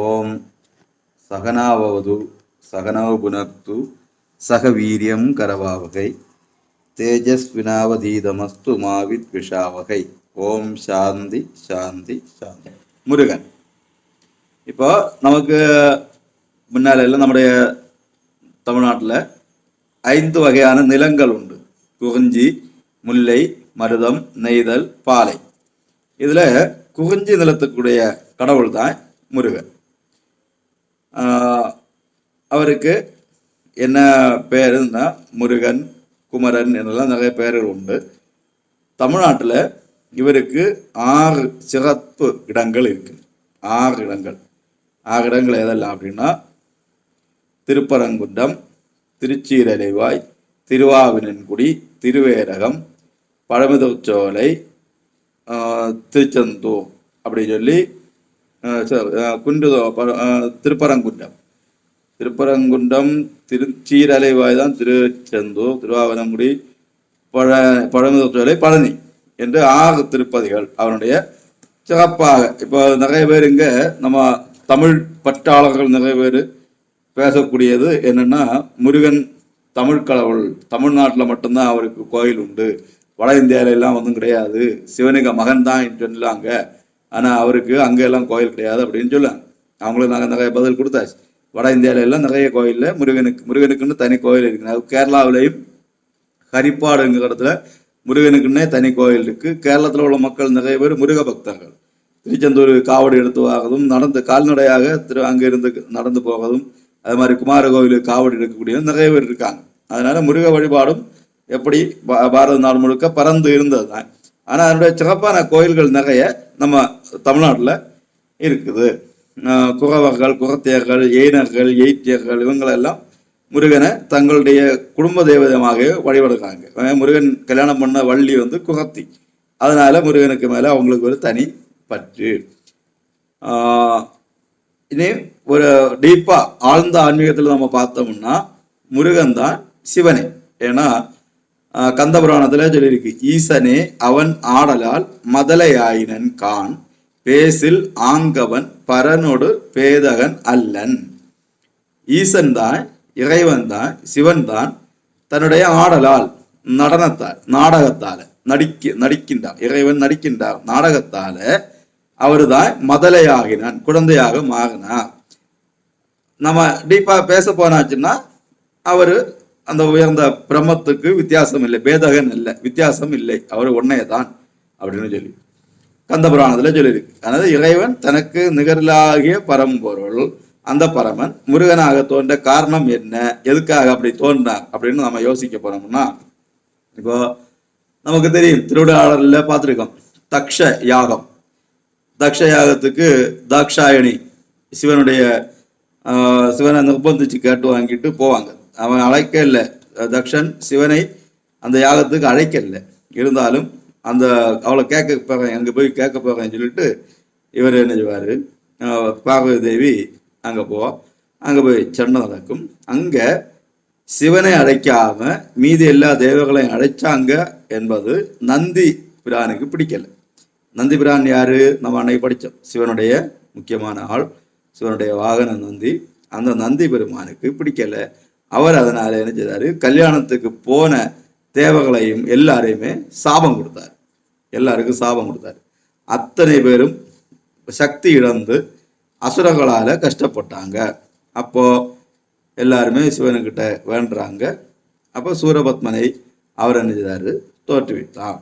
ஓம் சகனாவது சகனோ புனக்து சக வீரியம் கரவாவகை தேஜஸ்வினாவதீதமஸ்து மாவித் விஷாவகை. ஓம் சாந்தி சாந்தி சாந்தி. முருகன் இப்போ நமக்கு முன்னால எல்லாம் நம்முடைய தமிழ்நாட்டில் 5 வகையான நிலங்கள் உண்டு. குறிஞ்சி, முல்லை, மருதம், நெய்தல், பாலை. இதுல குறிஞ்சி நிலத்துக்குடைய கடவுள் தான் முருகன். அவருக்கு என்ன பேருன்னா முருகன், குமரன் என்னெல்லாம் நிறைய பேர்கள் உண்டு. தமிழ்நாட்டில் இவருக்கு 6 சிறப்பு இடங்கள் இருக்கு. 6 இடங்கள். 6 இடங்கள் எதெல்லாம் அப்படின்னா திருப்பரங்குன்றம், திருச்சீரலைவாய், திருவாவினன்குடி, திருவேரகம், பழமுதிர்ச்சோலை, திருச்செந்தூர் அப்படி சொல்லி திருப்பரங்குன்றம், திருச்சீரலைவாய் தான் திருச்செந்தூர், திருவாவினங்குடி, பழமுதிர்ச்சோலை, பழனி என்று 6 திருப்பதிகள் அவனுடைய சிறப்பாக. இப்போ நிறைய பேர் இங்க நம்ம தமிழ் பற்றாளர்கள் நிறைய பேர் பேசக்கூடியது என்னன்னா, முருகன் தமிழ் கடவுள், தமிழ்நாட்டில் மட்டும்தான் அவருக்கு கோயில் உண்டு, வட இந்தியாவில எல்லாம் ஒன்றும் கிடையாது, சிவனுக்கு மகன் தான் சொல்லாங்க, ஆனா அவருக்கு அங்க எல்லாம் கோயில் கிடையாது அப்படின்னு சொல்லாங்க. அவங்களுக்கு நாங்கள் நிறைய பதில் கொடுத்தாச்சு. வட இந்தியாவில எல்லாம் நிறைய கோயில்ல முருகனுக்குன்னு தனி கோயில் இருக்கு. கேரளாவிலையும் ஹரிப்பாடுங்கிற இடத்துல முருகனுக்குன்னே தனி கோயில் இருக்கு. கேரளத்தில் உள்ள மக்கள் நிறைய பேர் முருக பக்தர்கள். திருச்செந்தூர் காவடி எடுத்து வாங்குறதும், நடந்து கால்நடையாக அங்கிருந்து நடந்து போவதும், அது மாதிரி குமார கோவிலுக்கு காவடி எடுக்கக்கூடிய நிறைய பேர் இருக்காங்க. அதனால முருக வழிபாடும் எப்படி பாரத நாடு முழுக்க பறந்து இருந்தது தான். ஆனா அதனுடைய சிறப்பான கோயில்கள் நிறைய நம்ம தமிழ்நாட்டில் இருக்குது. குறவர்கள், குறத்தியர்கள், எயினர்கள், எய்த்தியர்கள் இவங்களெல்லாம் முருகனை தங்களுடைய குடும்ப தேவதமாக வழிபடுறாங்க. முருகன் கல்யாணம் பண்ண வள்ளி குறத்தி. அதனால முருகனுக்கு மேல அவங்களுக்கு ஒரு தனி பற்று. இனி ஒரு டீப்பா ஆழ்ந்த ஆன்மீகத்தில் நம்ம பார்த்தோம்னா முருகன் தான் சிவனே. ஏன்னா கந்தபுராணத்துல சொல்லியிருக்கு, ஈசனே அவன் ஆடலால் மதலையாயினன் கான் பேசில் ஆங்கவன் பரனொடு பேதகன் அல்லன். ஈசன் தான், இறைவன் தான், சிவன் தான் தன்னுடைய ஆடலால், நடனத்தால், நாடகத்தால நடிக்கின்றார். இறைவன் நடிக்கின்றார் நாடகத்தால. அவருதான் மதலையாகினான், குழந்தையாக மாறினார். நம்ம டீப்பா பேச போனாச்சுன்னா அவரு அந்த உயர்ந்த பிரம்மத்துக்கு வித்தியாசம் இல்லை, பேதகன் இல்லை, வித்தியாசம் இல்லை, அவர் ஒன்னேதான் அப்படின்னு சொல்லி கந்தபுராணத்துல சொல்லியிருக்கு. அதாவது இறைவன் தனக்கு நிகரிலாகிய பரம்பொருள். அந்த பரமன் முருகனாக தோன்ற காரணம் என்ன, எதுக்காக அப்படி தோன்றார் அப்படின்னு நம்ம யோசிக்க போனோம்னா, இப்போ நமக்கு தெரியும், திருவிழாடல்ல பார்த்துருக்கோம் தக்ஷ யாகம். தக்ஷ யாகத்துக்கு தாக்ஷாயணி சிவனை நிர்பந்திச்சு கேட்டு வாங்கிட்டு போவாங்க. அவன் அழைக்க இல்லை, தக்ஷன் சிவனை அந்த யாகத்துக்கு அழைக்க இல்லை. இருந்தாலும் அந்த அவளை கேட்க போறேன், அங்க போய் கேட்க போறேன்னு சொல்லிட்டு இவர் என்ன செய்வாரு, பார்வதி தேவி அங்க போய் சண்டை நடக்கும். அங்க சிவனை அழைக்காம மீதி எல்லா தேவர்களையும் அழைச்சாங்க என்பது நந்தி பிரானுக்கு பிடிக்கல. நந்தி பிரான் யாரு, நம்ம அன்னைக்கு படித்தோம், சிவனுடைய முக்கியமான ஆள், சிவனுடைய வாகன நந்தி. அந்த நந்தி பெருமானுக்கு பிடிக்கல. அவர் அதனால என்ன செய்தாரு, கல்யாணத்துக்கு போன தேவர்களையும் எல்லாரையுமே சாபம் கொடுத்தார். எல்லாருக்கும் சாபம் கொடுத்தாரு. அத்தனை பேரும் சக்தி இழந்து அசுரங்களால கஷ்டப்பட்டாங்க. அப்போ எல்லாருமே சிவனுக்கிட்ட வேண்டுறாங்க. அப்போ சூரபத்மனை அவர் என்ன செய்தாரு, தோற்றுவித்தார்.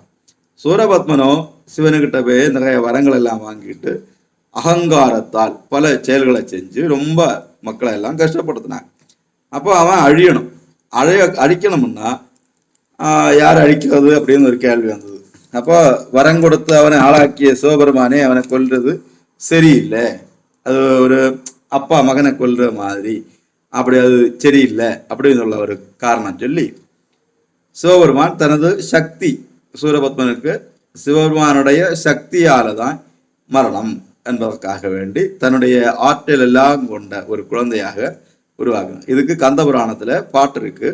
சூரபத்மனோ சிவனுக்கிட்ட போய் நிறைய வரங்கள் எல்லாம் வாங்கிட்டு அகங்காரத்தால் பல செயல்களை செஞ்சு ரொம்ப மக்களை எல்லாம் கஷ்டப்படுத்தினாங்க. அப்போ அவன் அழியணும். அழிக்கணும்னா யார் அழிக்கிறது அப்படின்னு ஒரு கேள்வி வந்தது. அப்போ வரம் கொடுத்து அவனை ஆளாக்கிய சிவபெருமானே அவனை கொல்றது சரியில்லை, அது ஒரு அப்பா மகனை கொல்ற மாதிரி, அப்படி அது சரியில்லை அப்படின்னு உள்ள ஒரு காரணம் சொல்லி சிவபெருமான் தனது சக்தி, சூரபத்மனுக்கு சிவபெருமானுடைய சக்தியால தான் மரணம் என்பதற்காக வேண்டி தன்னுடைய ஆற்றல் எல்லாம் கொண்ட ஒரு குழந்தையாக உருவாக்கணும். இதுக்கு கந்தபுராணத்துல பாட்டு இருக்கு,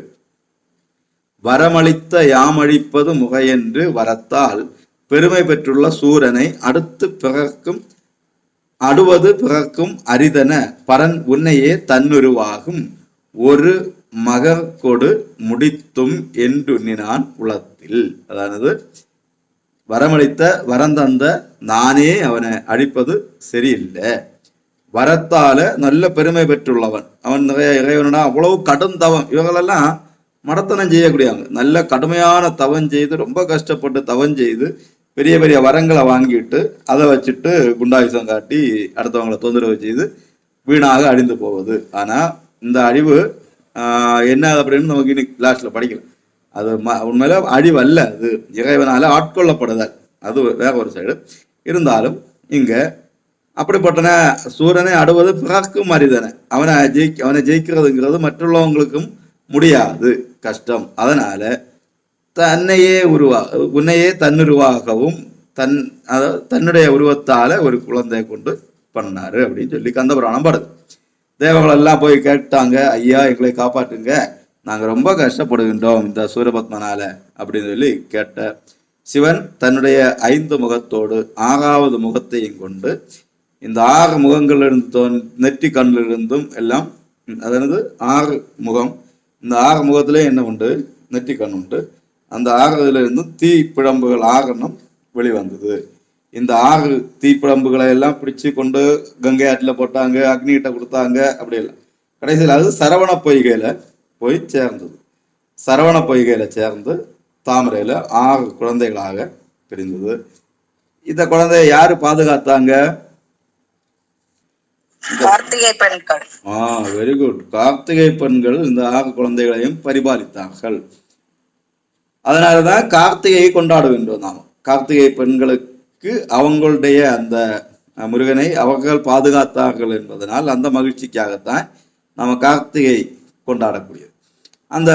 வரமளித்த யாமழிப்பது முகையென்று வரத்தால் பெருமை பெற்றுள்ள சூரனை அடுத்து பிறக்கும் அடுவது பிறக்கும் அரிதன பரன் உன்னையே தன்னுருவாகும் ஒரு மகற்கொடு முடித்தும் என்றுண்ணினான் உளத்தில். அதாவது வரமளித்த வரந்தந்த நானே அவனை அழிப்பது சரியில்லை. வரத்தால நல்ல பெருமை பெற்றுள்ளவன் அவன். நிறைய இறைவனா அவ்வளவு கடும் தவம். இவங்களெல்லாம் மடத்தனம் செய்யக்கூடியவங்க. நல்ல கடுமையான தவம் செய்து ரொம்ப கஷ்டப்பட்டு தவம் செய்து பெரிய பெரிய வரங்களை வாங்கிட்டு அதை வச்சுட்டு குண்டாயுசம் காட்டி அடுத்தவங்களை தொந்தரவு செய்து வீணாக அழிந்து போவது. ஆனா இந்த அழிவு என்ன அப்படின்னு நமக்கு இன்னைக்கு கிளாஸ்ல படிக்கலாம். அது உண்மையில அழிவு அல்ல, அது இறைவனால ஆட்கொள்ளப்படுதல். அது வேற ஒரு சைடு இருந்தாலும் இங்க அப்படிப்பட்டன சூரனை அடுவது பிறக்கும் அரிதனை. அவனை ஜெயிக்கிறதுங்கிறது மற்றுள்ளவங்களுக்கும் முடியாது, கஷ்டம். அதனால தன்னையே உன்னையே தன்னுருவாகவும் தன்னுடைய உருவத்தால ஒரு குழந்தையை கொண்டு பண்ணாரு அப்படின்னு சொல்லி கந்தபுராணம் பாடுது. தேவர்கள் எல்லாம் போய் கேட்டாங்க, ஐயா எங்களை காப்பாற்றுங்க, நாங்க ரொம்ப கஷ்டப்படுகின்றோம் இந்த சூரபத்மனால அப்படின்னு சொல்லி கேட்ட சிவன் தன்னுடைய 5 முகத்தோடு 6வது முகத்தையும் கொண்டு இந்த 6 முகங்களிலிருந்து நெற்றி கண்ணிலிருந்தும் எல்லாம், அதாவது 6 முகம், இந்த 6 முகத்திலே என்ன உண்டு? நெற்றி கண் உண்டு. அந்த 6 இருந்தும் தீ பிழம்புகள் 6 வெளிவந்தது. இந்த 6 தீப்பிழம்புகளை எல்லாம் பிடிச்சு கொண்டு கங்கை ஆற்றில போட்டாங்க, அக்னிகிட்ட கொடுத்தாங்க. அப்படி இல்லை, கடைசியில் அது சரவண பொய்கையில போய் சேர்ந்தது. சரவண பொய்கையில சேர்ந்து தாமரையில 6 குழந்தைகளாக பிரிந்தது. இந்த குழந்தைய யாரு பாதுகாத்தாங்க? கார்த்திகை பெண்கள். Very good. கார்த்திகை பெண்கள் இந்த 6 குழந்தைகளையும் பரிபாலித்தார்கள். அதனாலதான் கார்த்திகையை கொண்டாடுகின்றோம் நாம். கார்த்திகை பெண்களுக்கு அவங்களுடைய அந்த முருகனை அவர்கள் பாதுகாத்தார்கள் என்பதனால் அந்த மகிழ்ச்சிக்காகத்தான் நம்ம கார்த்திகை கொண்டாடக்கூடியது. அந்த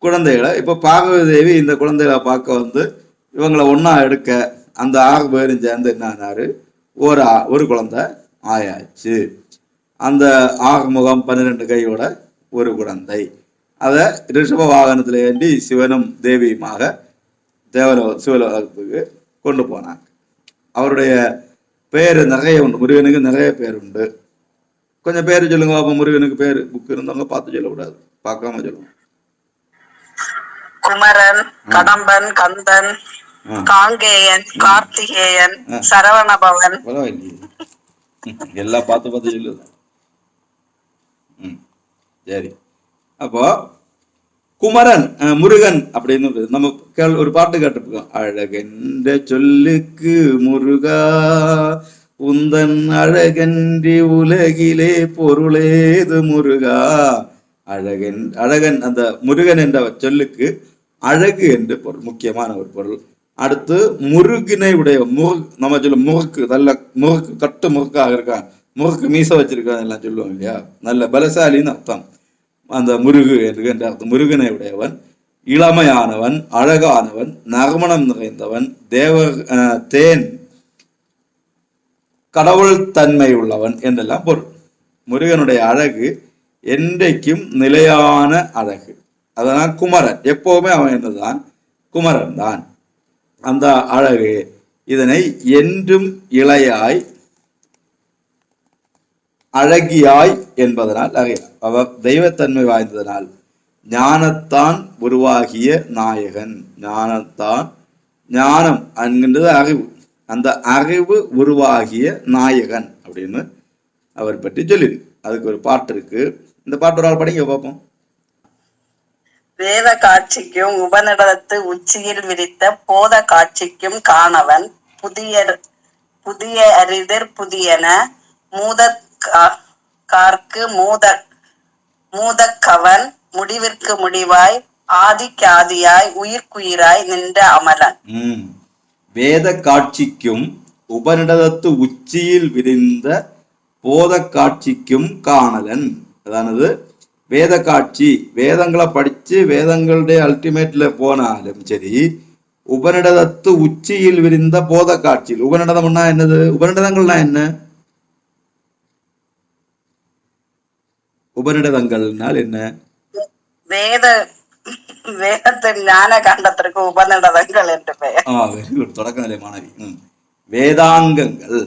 குழந்தைகளை இப்ப பார்வதி தேவி இந்த குழந்தைகளை பார்க்க வந்து இவங்களை ஒன்னா எடுக்க அந்த 6 பேரும் சேர்ந்து என்ன ஆனாரு? ஒரு குழந்தை ஆயாச்சு. அந்த 6 முகம் 12 கையோட ஒரு குழந்தை. அதை ரிஷப வாகனத்துல ஏண்டி சிவனும் தேவியுமாக சிவலோகத்துக்கு கொண்டு போனாங்க. அவருடைய பேரு நிறைய உண்டு, முருகனுக்கு நிறைய பேர் உண்டு. கொஞ்சம் பேரு சொல்லுங்க பாப்பா. முருகனுக்கு பேரு புக் இருந்தவங்க பார்த்து சொல்லக்கூடாது, பார்க்காம சொல்லுங்க. குமரன், கடம்பன், கந்தன், காங்கேயன், கார்த்திகேயன், சரவணபவன். எல்லாம் பார்த்து பார்த்து சொல்லுது. சரி, அப்போ குமரன் முருகன் அப்படின்னு நம்ம ஒரு பாட்டு கேட்டுருக்கோம். அழகென்ற சொல்லுக்கு முருகா உந்தன் அழகன்றி உலகிலே பொருளேது முருகா. அழகன் அந்த முருகன் என்ற சொல்லுக்கு அழகு என்று பொருள், முக்கியமான ஒரு பொருள். அடுத்து முருகினை உடைய நம்ம சொல்ல முறுக்கு, நல்ல முறுக்கு, கட்டு முறுக்காக இருக்கான், முறுக்கு மீச வச்சிருக்கான் எல்லாம் சொல்லுவோம் இல்லையா, நல்ல பலசாலின்னு அர்த்தம் அந்த முருகு என்ற அர்த்தம். முருகனை உடையவன், இளமையானவன், அழகானவன், நறுமணம் நிறைந்தவன், தேன் கடவுள் தன்மை உள்ளவன் என்றெல்லாம் பொருள். முருகனுடைய அழகு என்றைக்கும் நிலையான அழகு. அதனால் குமரன் எப்பவுமே அவன் என்னதான்? குமரன் தான். அந்த அழகு இதனை என்றும் இளையாய் அழகியாய் என்பதனால் அவர் தெய்வத்தன்மை வாய்ந்ததனால் ஞானத்தான் உருவாகிய நாயகன். ஞானம் என்கின்றது அறிவு. அந்த அறிவு உருவாகிய நாயகன் அப்படின்னு அவர் பற்றி சொல்லி அதுக்கு ஒரு பாட்டு இருக்கு. இந்த பாட்டு ஒரு ஆள் படிங்க பார்ப்போம். வேத காட்சிக்கும் உபநிடத்து உச்சியில் விரித்த போத காட்சிக்கும் காணவன் புதிய அரிதர் புதியன மூதக்கார்க்கு மூதக்கவன் முடிவிற்கு முடிவாய் ஆதிக்காதியாய் உயிர்க்குயிராய் நின்ற அமலன். வேத காட்சிக்கும் உபநிடதத்து உச்சியில் விரிந்த போத காட்சிக்கும் காணலன். அதானது வேத காட்சி, வேதங்களை படிச்சு வேதங்களுடைய அல்டிமேட்ல போனாலும் சரி, உபநிடதத்து உச்சியில் விரிந்த போத காட்சியில். உபநிடதம்னா என்னது? உபநிடதங்கள்னா என்ன? உபநிடதங்கள்னால் என்ன? வேதத்தின் ஞான காண்டத்திற்கு உபநிடதங்கள் என்று பெயர். Very good. தொடக்க நிலை மாணவி. வேதாங்கங்கள்,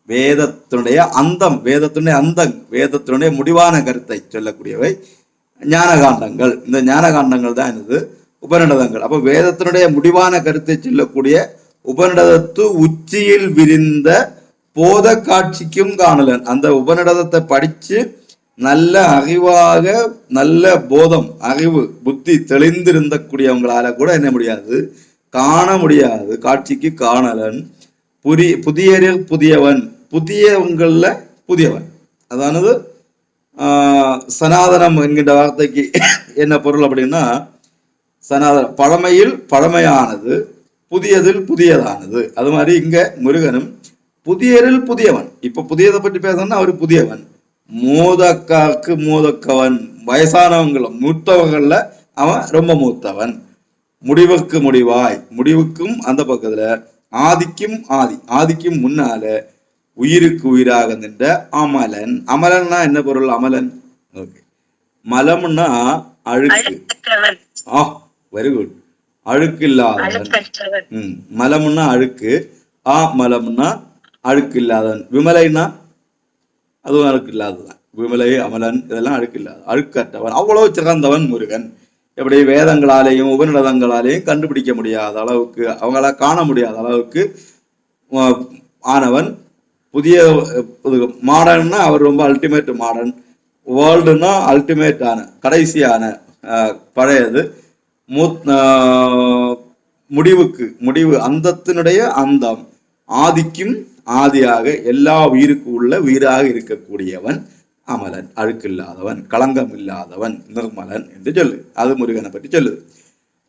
வேதத்தினுடைய அந்தம், வேதத்தினுடைய முடிவான கருத்தை சொல்லக்கூடியவை ஞான காண்டங்கள். இந்த ஞான காண்டங்கள் தான் என்னது? உபநிடதங்கள். அப்போ வேதத்தினுடைய முடிவான கருத்தை சொல்லக்கூடிய உபநிடதத்து உச்சியில் விரிந்த போத காட்சிக்கும் காணலன். அந்த உபநிடதத்தை படிச்சு நல்ல அறிவாக, நல்ல போதம், அறிவு, புத்தி தெளிந்திருந்தக்கூடியவங்களால கூட என்ன முடியாது? காண முடியாது. காட்சிக்கு காணலன். புதியரில் புதியவன், புதியவங்கள்ல புதியவன். அதானது சனாதனம் என்கின்ற வார்த்தைக்கு என்ன பொருள் அப்படின்னா, சனாதனம் பழமையில் பழமையானது, புதியதில் புதியதானது. அது மாதிரி இங்க முருகனும் புதியரில் புதியவன். இப்ப புதியதை பற்றி பேசணும்னா அவரு புதியவன். மூதக்காக்கு மூதக்கவன், வயசானவங்களும் மூத்தவங்கள்ல அவன் ரொம்ப மூத்தவன். முடிவுக்கு முடிவாய், முடிவுக்கும் அந்த பக்கத்துல ஆதிக்கும் ஆதிக்கும் முன்னால உயிருக்கு உயிராக நின்ற அமலன். அமலன்னா என்ன பொருள்? அமலன் ஓகே. மலம்னா அழுக்கு. Very good. அழுக்கு இல்லாதவன். மலம்னா அழுக்கு. மலம்னா அழுக்கு இல்லாதவன். விமலைனா அதுவும் அழுக்கு இல்லாததான். விமலை, அமலன் இதெல்லாம் அழுக்கு இல்லாத, அழுக்கற்றவன். அவ்வளவு சிறந்தவன் முருகன். எப்படி வேதங்களாலேயும் உபநிடதங்களாலேயும் கண்டுபிடிக்க முடியாத அளவுக்கு, அவங்கள காண முடியாத அளவுக்கு ஆனவன். புதிய மாடர்ன்னா அவர் ரொம்ப அல்டிமேட் மாடர்ன். வேர்ல்டுன்னா அல்டிமேட் ஆன, கடைசியான, பழையது. முடிவு, அந்தத்தினுடைய அந்தம். ஆதிக்கும் ஆதியாக எல்லா உயிருக்கு உள்ள உயிராக இருக்கக்கூடியவன் அமலன். அழுக்கில்லாதவன், களங்கம் இல்லாதவன், நிர்மலன் என்று சொல்லு. அது முருகனை பற்றி சொல்லுது.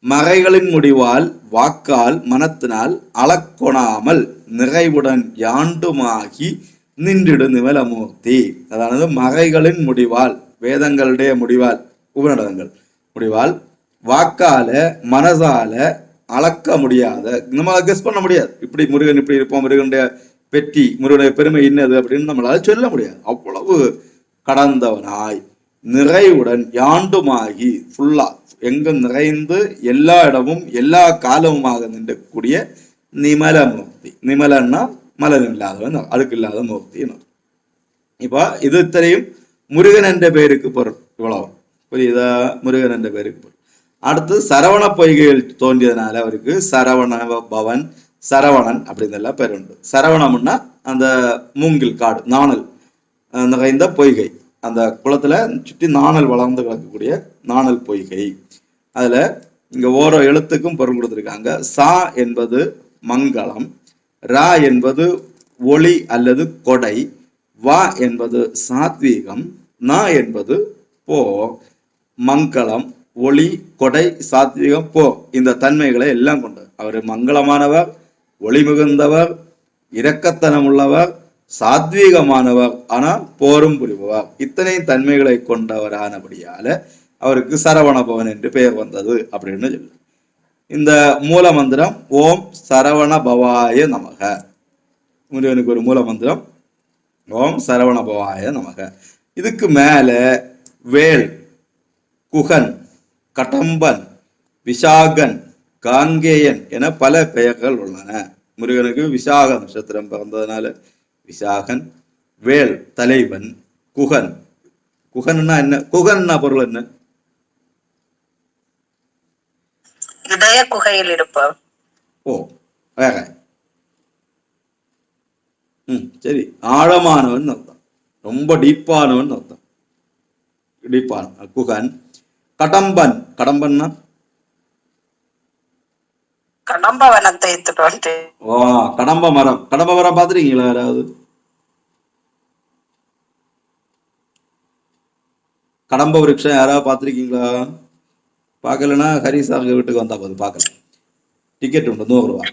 மறைகளின் முடிவால் வாக்கால் மனத்தினால் அளக்கொணாமல் நிறைவுடன் யாண்டுமாகி நின்றிடு நிமலமூர்த்தி. அதானது மறைகளின் முடிவால், வேதங்களுடைய முடிவால், உபநிடதங்கள் முடிவால், வாக்கால மனசால அளக்க முடியாத, நம்மளால கெஸ் பண்ண முடியாது. இப்படி முருகன் இப்படி இருப்போம், முருகனுடைய பெற்றி, முருகனுடைய பெருமை என்னது அப்படின்னு நம்மளால சொல்ல முடியாது. அவ்வளவு கடந்தவனாய் நிறைவுடன் யாண்டுமாகி, ஃபுல்லா எங்கும் நிறைந்து எல்லா இடமும் எல்லா காலமுமாக நின்றக்கூடிய நிமலமூர்த்தி. நிமலன்னா மலன் இல்லாதவன், அழுக்கு இல்லாத மூர்த்தி. இப்ப இது தெரியும் முருகன் என்ற பெயருக்கு பொருள். இவ்வளவு புரியுதா? முருகன் என்ற பெயருக்கு பொருள். அடுத்து சரவண பொய்கையில் தோன்றியதுனால அவருக்கு சரவண பவன், சரவணன் அப்படின்னு பேர் உண்டு. சரவணம்னா அந்த மூங்கில் காடு, நாணல் நிறைந்த பொய்கை. அந்த குளத்துல சுற்றி நாணல் வளர்ந்து கிடக்கக்கூடிய நாணல் பொய்கை. அதுல இங்க ஓரோ எழுத்துக்கும் பொருள் கொடுத்திருக்காங்க. சா என்பது மங்களம், ரா என்பது ஒளி அல்லது கொடை, வா என்பது சாத்வீகம், நா என்பது போ. மங்களம், ஒளி, கொடை, சாத்வீகம், போ, இந்த தன்மைகளை எல்லாம் கொண்டது. அவர் மங்களமானவர், ஒளி மிகுந்தவர், இரக்கத்தனம் உள்ளவர், சாத்வீகமானவர், ஆனா போரும் புரிபவர். இத்தனை தன்மைகளை கொண்டவரானபடியால அவருக்கு சரவணபவன் என்று பெயர் வந்தது அப்படின்னு சொல்லு. இந்த மூல மந்திரம் ஓம் சரவண பவாய நமக. முருகனுக்கு ஒரு மூல மந்திரம் ஓம் சரவண பவாய நமக. இதுக்கு மேல வேல், குகன், கடம்பன், விசாகன், காங்கேயன் என பல பெயர்கள் உள்ளன. முருகனுக்கு விசாக நட்சத்திரம் பிறந்ததுனால விசாகன். வேல் தலைவன். குகன், குகன்னா என்ன? குகன்னா பொருள் என்ன? இதய குகையில் இருப்பவர். ஓ வேற. சரி, ஆழமானவன் அர்த்தம், ரொம்ப டீப்பானவன் அர்த்தம். டீப்பான குகன். கடம்பன், கடம்பன்னா கடம்ப வனத்தை எடுத்துட்டு. கடம்ப மரம். கடம்ப மரம் பாத்துருக்கீங்களா யாராவது? கடம்ப விருட்சம் யாராவது பாத்திருக்கீங்களா? பார்க்கலன்னா ஹரிசாக வீட்டுக்கு வந்தா போது பார்க்கலாம். டிக்கெட் உண்டு, 100 ரூபா.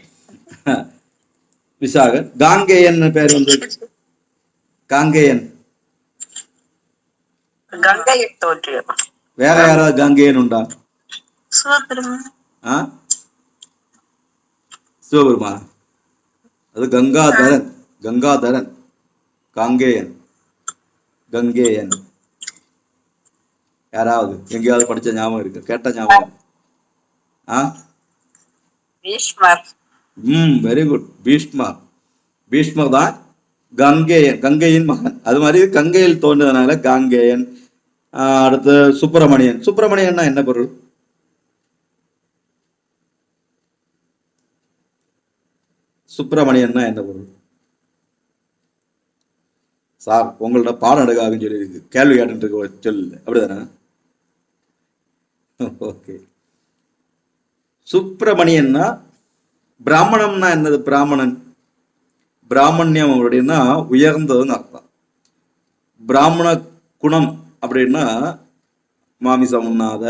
விசாகன். காங்கேயன் பேர் வந்து காங்கேயன். வேற யாராவது காங்கேயன் உண்டா? சிவபெருமா. அது கங்காதரன். கங்காதரன், காங்கேயன், கங்கேயன். யாராவது எங்கேயாவது படிச்ச ஞாபகம் இருக்கு? கேட்ட ஞாபகம்? பீஷ்மர். Very good. பீஷ்மர். பீஷ்மர் தான் கங்கேயன், கங்கையின் மகன். அது மாதிரி கங்கையில் தோன்றதுனால காங்கேயன். அடுத்து சுப்பிரமணியன். சுப்பிரமணியன்னா என்ன பொருள்? சுப்பிரமணியன்னா என்ன பொருள்? சார் உங்கள்ட்ட பாடம் எடுக்காதுன்னு சொல்லி இருக்கு, கேள்வி கேட்டு சொல்லு, அப்படிதானே? ஓகே. சுப்பிரமணியன்னா பிராமணம்னா என்னது? பிராமணன், பிராமணியம் அப்படின்னா உயர்ந்ததுன்னு அர்த்தம். பிராமண குணம் அப்படின்னா மாமிசம் உண்ணாத,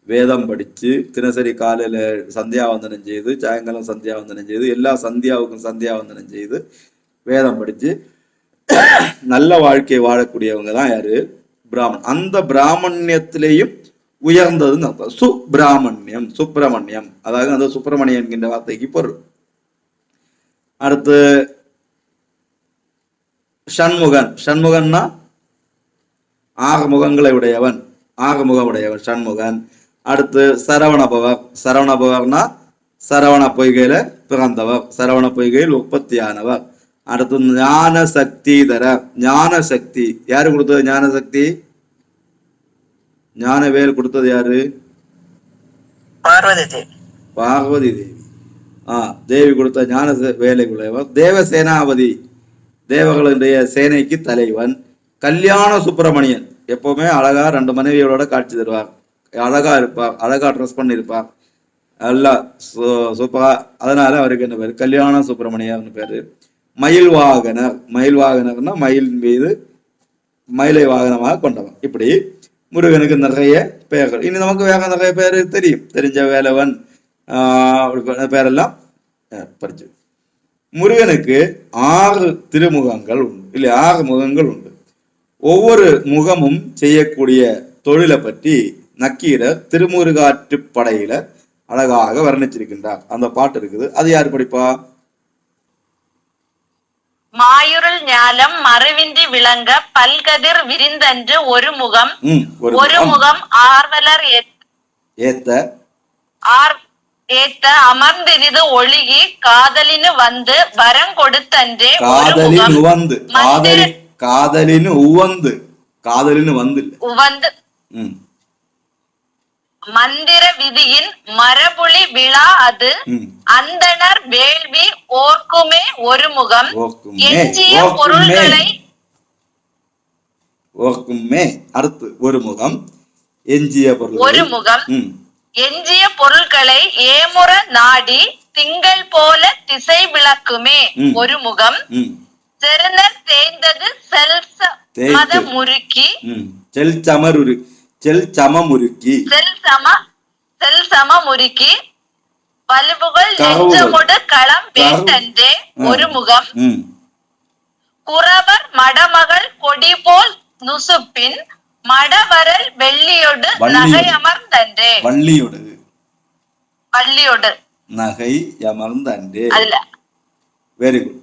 வேதம் படிச்சு, தினசரி காலையில சந்தியாவந்தனம் செய்து, சாயங்காலம் சந்தியாவந்தனம் செய்து, எல்லா சந்தியாவுக்கும் சந்தியாவந்தனம் செய்து, வேதம் படிச்சு நல்ல வாழ்க்கையை வாழக்கூடியவங்க தான் யாரு? பிராமணன். அந்த பிராமணியத்திலேயும் உயர்ந்ததுன்னு அர்த்தம் சுப்பிராமணியம். சுப்பிரமணியம் அதாவது அந்த சுப்பிரமணியன் என்கின்ற வார்த்தைக்கு பொருள். அடுத்து ஷண்முகன். ஷண்முகன்னா ஆறு முகங்களை உடையவன், ஆறு முகம் உடையவன் சண்முகன். அடுத்து சரவணபவர். சரவணபவர்னா சரவண பொய்கையில பிறந்தவர், சரவண பொய்கையில் உற்பத்தியானவர். அடுத்து ஞான சக்திதரர். ஞான சக்தி யாரு கொடுத்தது? ஞான சக்தி, ஞான வேல் கொடுத்தது யாரு? பார்வதி தேவி. பார்வதி தேவி. தேவி கொடுத்த ஞான வேலை உடையவர். தேவசேனாபதி, தேவர்களுடைய சேனைக்கு தலைவன். கல்யாண சுப்பிரமணியன். எப்பவுமே அழகா 2 மனைவிகளோட காட்சி தருவார், அழகா இருப்பார், அழகா ட்ரெஸ் பண்ணிருப்பார், எல்லாம் சூப்பரா. அதனால அவருக்கு என்ன பேரு? கல்யாண சுப்பிரமணியர்னு பேரு. மயில் வாகனர். மயில் வாகனர்னா மயில் மீது மயிலை வாகனமாக கொண்டவன். இப்படி முருகனுக்கு நிறைய பெயர்கள். இனி நமக்கு வேற நிறைய பேர் தெரியும், தெரிஞ்ச வேலவன் பேரெல்லாம் படிச்சு. முருகனுக்கு 6 திருமுகங்கள் உண்டு, இல்லை 6 முகங்கள் உண்டு. ஒவ்வொரு முகமும் செய்யக்கூடிய தொழிலை பற்றி நக்கீரர் திருமுருகாற்றுப்படையில அழகாக வர்ணிச்சிருக்கின்றார். அந்த பாட்டு இருக்குது, அது யார் படிப்பா? மாயுருள் ஞாலம் மறுவின்றி விளங்க பல்கதிர் விரிந்தன்று ஒரு முகம், ஒரு முகம் ஆர்வலர் ஏத்த அமர்ந்திரிது ஒழுகி காதலினு வந்து வரம் கொடுத்தன்றே. காதலினு உவந்து, காதலினு வந்து உவந்து மந்திர விதியின் மரபுளி விழா அது அந்தனர் வேள்வி ஓர்க்குமே ஒரு முகம் எஞ்சிய பொருள்களை. ஓர்க்குமே அடுத்து ஒரு முகம், எஞ்சிய பொருள், ஒரு முகம் எஞ்சிய பொருட்களை ஏமுற நாடி திங்கள் போல திசை விளக்குமே ஒரு முகம். செருநர் தேய்ந்தது செல்சமத முறுக்கி, செல்சமமுறுக்கி வலுபுகள் நெஞ்சமொடு களம் வேண்டன்றே ஒரு முகம். குறவர் மடமகள் கொடி போல் நுசுப்பின் மடவரல் வெள்ளியொடு நகை அமர்ந்தன்றே. வள்ளியோடு நகை அமர்ந்தன்றே. Very good.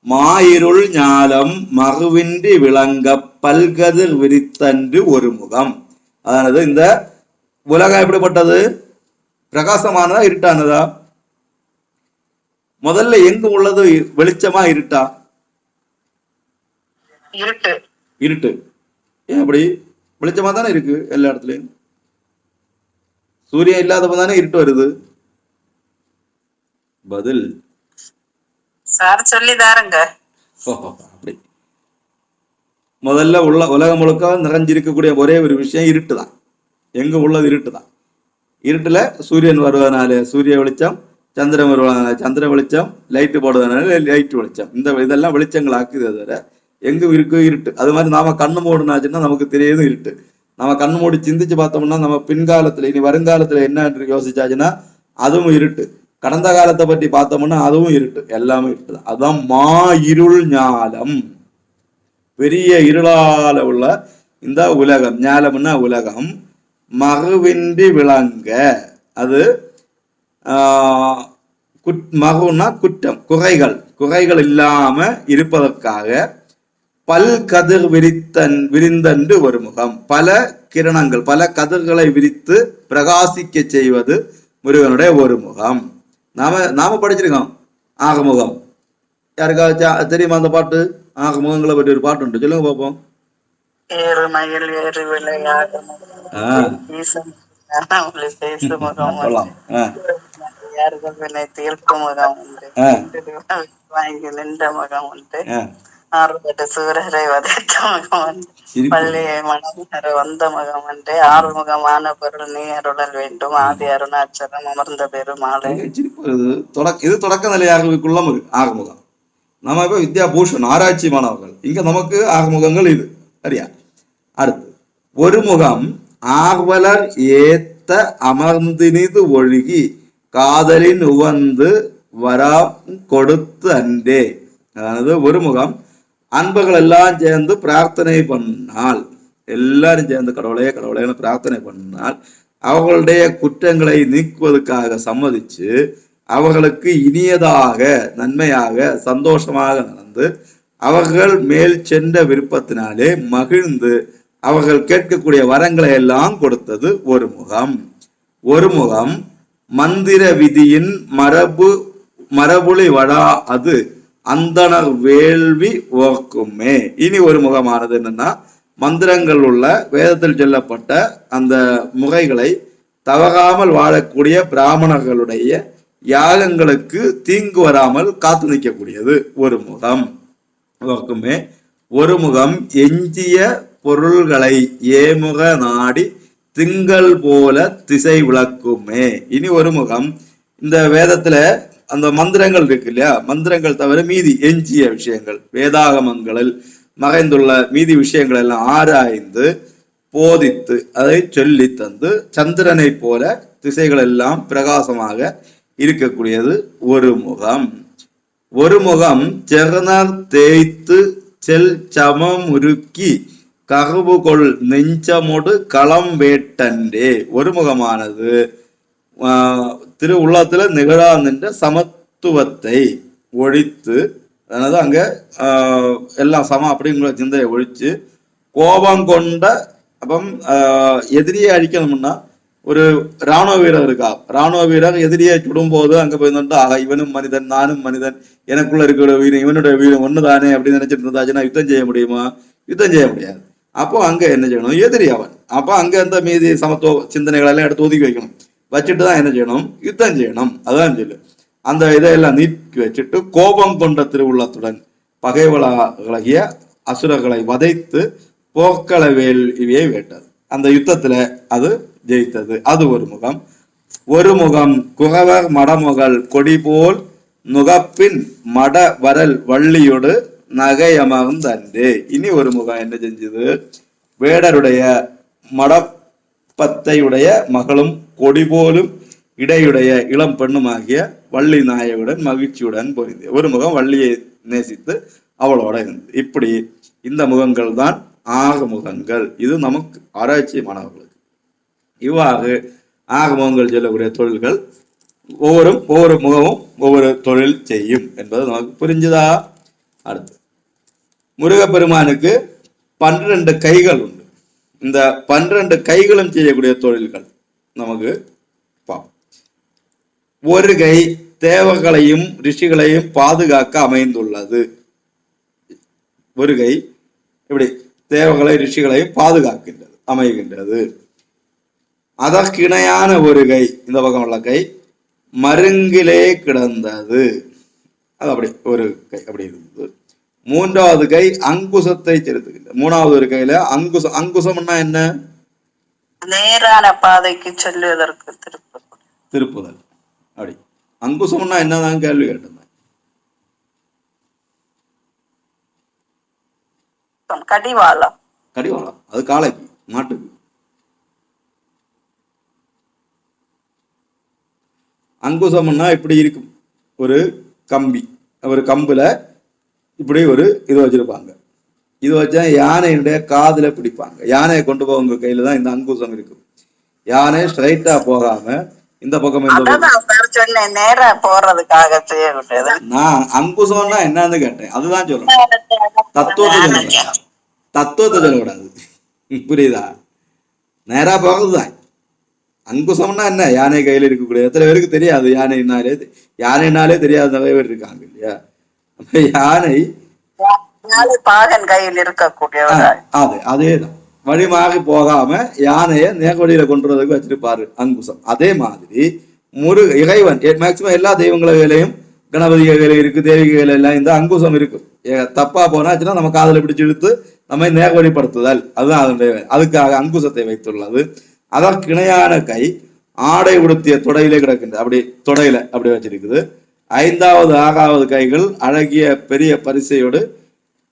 மாயிருள் ஞாலம் மறுவின்றி விளங்க பல்கதிர் விரித்தன்று ஒரு முகம். அதானது இந்த உலகம் எப்படிப்பட்டது? பிரகாசமானதா இருட்டானதா? முதல்ல எங்க உள்ளது? வெளிச்சமா இருட்டா? இருட்டு. இருட்டு. ஏன் அப்படி? வெளிச்சமா தானே இருக்கு எல்லா இடத்துலயும். சூரியன் இல்லாதப்ப தானே இருட்டு வருது. பதில் சார் சொல்லி தாருங்க. அப்படி முதல்ல உலகம் முழுக்க நிறைஞ்சிருக்கக்கூடிய ஒரே ஒரு விஷயம் இருட்டு தான். எங்க உள்ளது? இருட்டு தான். இருட்டுல சூரியன் வருவதனால சூரிய வெளிச்சம், சந்திரன் வருவதனால சந்திர வெளிச்சம், லைட்டு போடுவதனால லைட் வெளிச்சம். இதெல்லாம் வெளிச்சங்கள் ஆக்குது. தவிர எங்க இருக்கு? இருட்டு. அது மாதிரி நாம கண்ணு மூடினாச்சுன்னா நமக்கு தெரியுது இருட்டு. நம்ம கண்ணு மூடி சிந்திச்சு பார்த்தோம்னா நம்ம பின்காலத்துல இனி வருங்காலத்துல என்ன யோசிச்சாச்சுன்னா அதுவும் இருட்டு. கடந்த காலத்தை பற்றி பார்த்தோம்னா அதுவும் இருட்டு. எல்லாமே இருட்டு தான். அதுதான் மா இருள் ஞாலம். பெரிய இருளால உள்ள இந்த உலகம், ஞாலம்னா உலகம், மகுவின்றி விளங்க. அது மகுனா குற்றம், குறைகள் இல்லாம இருப்பதற்காக பல் கதிர் விரிந்தன்று ஒரு முகம். பல கிரணங்கள், பல கதிர்களை விரித்து பிரகாசிக்க செய்வது முருகனுடைய ஒரு முகம். நாம படிச்சிருக்கோம் ஆறுமுகம். யாருக்காச்சும் தெரியுமா அந்த பாட்டு? ஆக முகங்களை பற்றி ஒரு பாட்டு உண்டு, சொல்லுங்க பார்ப்போம். ஏறு மயில் ஏறு விளையாடு பேசு முகம் சொல்லலாம். யாருக்கும் தீர்க்கும் முகம் உண்டு வாங்கி நின்ற முகம் உண்டு ஆறுபட்டு சூரரை வதைத்த முகம் உண்டு பள்ளியை மனமுற வந்த முகம் உண்டு ஆறுமுகமான பொருள் நீ அருளல் வேண்டும் ஆதி அருணாச்சலம் அமர்ந்த பெருமாளை. இது தொடக்க நிலை ஆகவுக்குள்ள ஆறுமுகம். நம்ம இப்ப வித்யாபூஷன் ஆராய்ச்சி மாணவர்கள், இங்க நமக்கு ஆறுமுகங்கள் இது சரியா. அடுத்து ஒரு முகம் ஆர்வலர் ஏத்த அமர்ந்தினிது ஒழுகி காதலின் உவந்து வரா கொடுத்து அன்றே. அதாவது ஒரு முகம் அன்பர்கள் எல்லாம் சேர்ந்து பிரார்த்தனை பண்ணால், எல்லாரும் சேர்ந்து கடவுளே கடவுளேன்னு பிரார்த்தனை பண்ணால் அவர்களுடைய குற்றங்களை நீக்குவதற்காக சம்மதிச்சு அவர்களுக்கு இனியதாக நன்மையாக சந்தோஷமாக நடந்து அவர்கள் மேல் சென்ற விருப்பத்தினாலே மகிழ்ந்து அவர்கள் கேட்கக்கூடிய வரங்களை எல்லாம் கொடுத்தது ஒரு முகம். ஒரு முகம் மந்திர விதியின் மரபுளி வடா அது அந்தனர் வேள்வி ஓக்குமே. இனி ஒரு முகமானது என்னன்னா, மந்திரங்கள் உள்ள வேதத்தில் சொல்லப்பட்ட அந்த முறைகளை தவறாமல் வாழக்கூடிய பிராமணர்களுடைய யாகங்களுக்கு தீங்கு வராமல் காத்து நிற்கக்கூடியது ஒரு முகம் ஓக்குமே. ஒரு முகம் எஞ்சிய பொருள்களை ஏமுக நாடி திங்கள் போல திசை விளக்குமே. இனி ஒரு முகம் இந்த வேதத்துல அந்த மந்திரங்கள் இருக்கு இல்லையா, மந்திரங்கள் தவிர மீதி எஞ்சிய விஷயங்கள் வேதாகமங்களில் மறைந்துள்ள மீதி விஷயங்கள் எல்லாம் ஆராய்ந்து போதித்து அதை சொல்லி தந்து சந்திரனை போல திசைகள் எல்லாம் பிரகாசமாக இருக்கக்கூடியது ஒரு முகம். ஒரு முகம் செகனர் தேய்த்து செல் சமமுருக்கி கருவுகொள் நெஞ்சமொடு களம் வேட்டன்றே. ஒரு முகமானது திரு உள்ளத்துல நிகழா நின்ற சமத்துவத்தை ஒழித்து, அதாவது அங்க எல்லாம் சமம் அப்படிங்கிற சிந்தையை ஒழிச்சு கோபம் கொண்ட, அப்பம் எதிரியை அழிக்கணும்னா ஒரு இராணுவ வீரர் இருக்கா, இராணுவ வீரர் எதிரியை சுடும் போது அங்க போய் ஆக இவனும் மனிதன் நானும் மனிதன் எனக்குள்ள இருக்கிற வீரம் இவனுடைய வீரம் ஒண்ணுதானே அப்படின்னு நினைச்சிட்டு இருந்தாச்சுன்னா யுத்தம் செய்ய முடியுமா? யுத்தம் செய்ய முடியாது. அப்போ அங்க என்ன செய்யணும்? எதிரி அவன். அப்போ அங்க அந்த மீதி சமத்துவ சிந்தனைகள் எல்லாம் எடுத்து ஒதுக்கி வைக்கணும். வச்சுட்டு தான் என்ன செய்யணும்? யுத்தம் செய்யணும். அதான் சொல்லு. அந்த இதையெல்லாம் நீக்கி வச்சுட்டு கோபம் கொண்ட திருவுள்ளத்துடன் பகைவளாகிய அசுரர்களை வதைத்து போக்கள வேள்வியை வேட்டது. அந்த யுத்தத்துல அது ஜெயித்தது. அது ஒரு முகம். ஒரு முகம் குகவர் மடமுகள் கொடி போல் நுகப்பின் மட வரல் வள்ளியோடு நகையமர்ந்தன்றே. இனி ஒரு முகம் என்ன செஞ்சது? வேடருடைய மடப்பத்தையுடைய மகளும் கொடி போலும் இடையுடைய இளம் பெண்ணுமாகிய வள்ளி நாயகுடன் மகிழ்ச்சியுடன் பொருந்திய. ஒரு முகம் வள்ளியை நேசித்து அவளோட இருந்தது. இப்படி இந்த முகங்கள் தான் ஆக முகங்கள். இது நமக்கு ஆராய்ச்சி மாணவர்களுக்கு. இவ்வாறு ஆக முகங்கள் சொல்லக்கூடிய தொழில்கள் ஒவ்வொரு முகமும் ஒவ்வொரு தொழில் செய்யும் என்பது நமக்கு புரிஞ்சுதா? அடுத்து முருகப்பெருமானுக்கு 12 கைகள் உண்டு. இந்த 12 கைகளும் செய்யக்கூடிய தொழில்கள் நமக்கு ஒரு கை தேவர்களையும் ரிஷிகளையும் பாதுகாக்க அமைந்துள்ளது. ஒரு கை இப்படி தேவகளை ரிஷிகளையும் பாதுகாக்கின்றது அமைகின்றது. அதற்கு இணையான ஒரு கை இந்த பக்கம் உள்ள கை மருங்கிலே கிடந்தது. அது அப்படி ஒரு கை அப்படி இருந்தது. மூன்றாவது கை அங்குசத்தை செலுத்துகின்றது. மூணாவது ஒரு கையில அங்குசம். அங்குசம்னா என்ன? நேரான பாதைக்கு செல்வதற்கு திருப்புதல். அப்படி அங்குசம்னா என்னதான் கேள்வி கேட்டிருந்தேன். கடிவாளம். கடிவாளம் அது காளைக்கு மாட்டுக்கு. அங்குசம்னா இப்படி இருக்கும் ஒரு கம்பி, ஒரு கம்புல இப்படி ஒரு இது வச்சிருப்பாங்க. இது வச்சா யானையினுடைய காதுல பிடிப்பாங்க. யானையை கொண்டு போவங்க கையில தான் இந்த அங்குசம் இருக்கும். யானை ஸ்ட்ரைட்டா போகாம இந்த பக்கம் நேரா போறதுக்காக செய்யக்கூடாது. நான் அங்குசம்னா என்னன்னு கேட்டேன். அதுதான் சொல்லணும். தத்துவத்தை சொல்லக்கூடாது. புரியுதா? நேரா போறதுதான். அங்குசம்னா என்ன? யானை கையில இருக்கக்கூடிய எத்தனை பேருக்கு தெரியாது? யானைனாலே தெரியாத நிறைய பேர் இருக்காங்க இல்லையா? யானை பாகன் கையில் இருக்கக்கூடிய அதேதான் வழி மாறி போகாம யானைய நேர்வழியில கொண்டுறதுக்கு வச்சிருப்பாரு அங்குசம். அதே மாதிரி இறைவன் மேக்சிமம் எல்லா தெய்வங்களையும் கணபதி கையில இருக்கு, தேவி கையில எல்லாம் இந்த அங்குசம் இருக்கு. தப்பா போனாச்சுன்னா நம்ம காதல பிடிச்சு இழுத்து நம்மை நேர்வழிப்படுத்துதல், அதுதான் அதனுடைய. அதுக்காக அங்குசத்தை வைத்துள்ளது. அதற்கு இணையான கை ஆடை உடுத்திய தொடையிலே கிடக்கின்ற, அப்படி தொடையில அப்படி வச்சிருக்குது. 5வது 6வது கைகள் அழகிய பெரிய பரிசையோடு.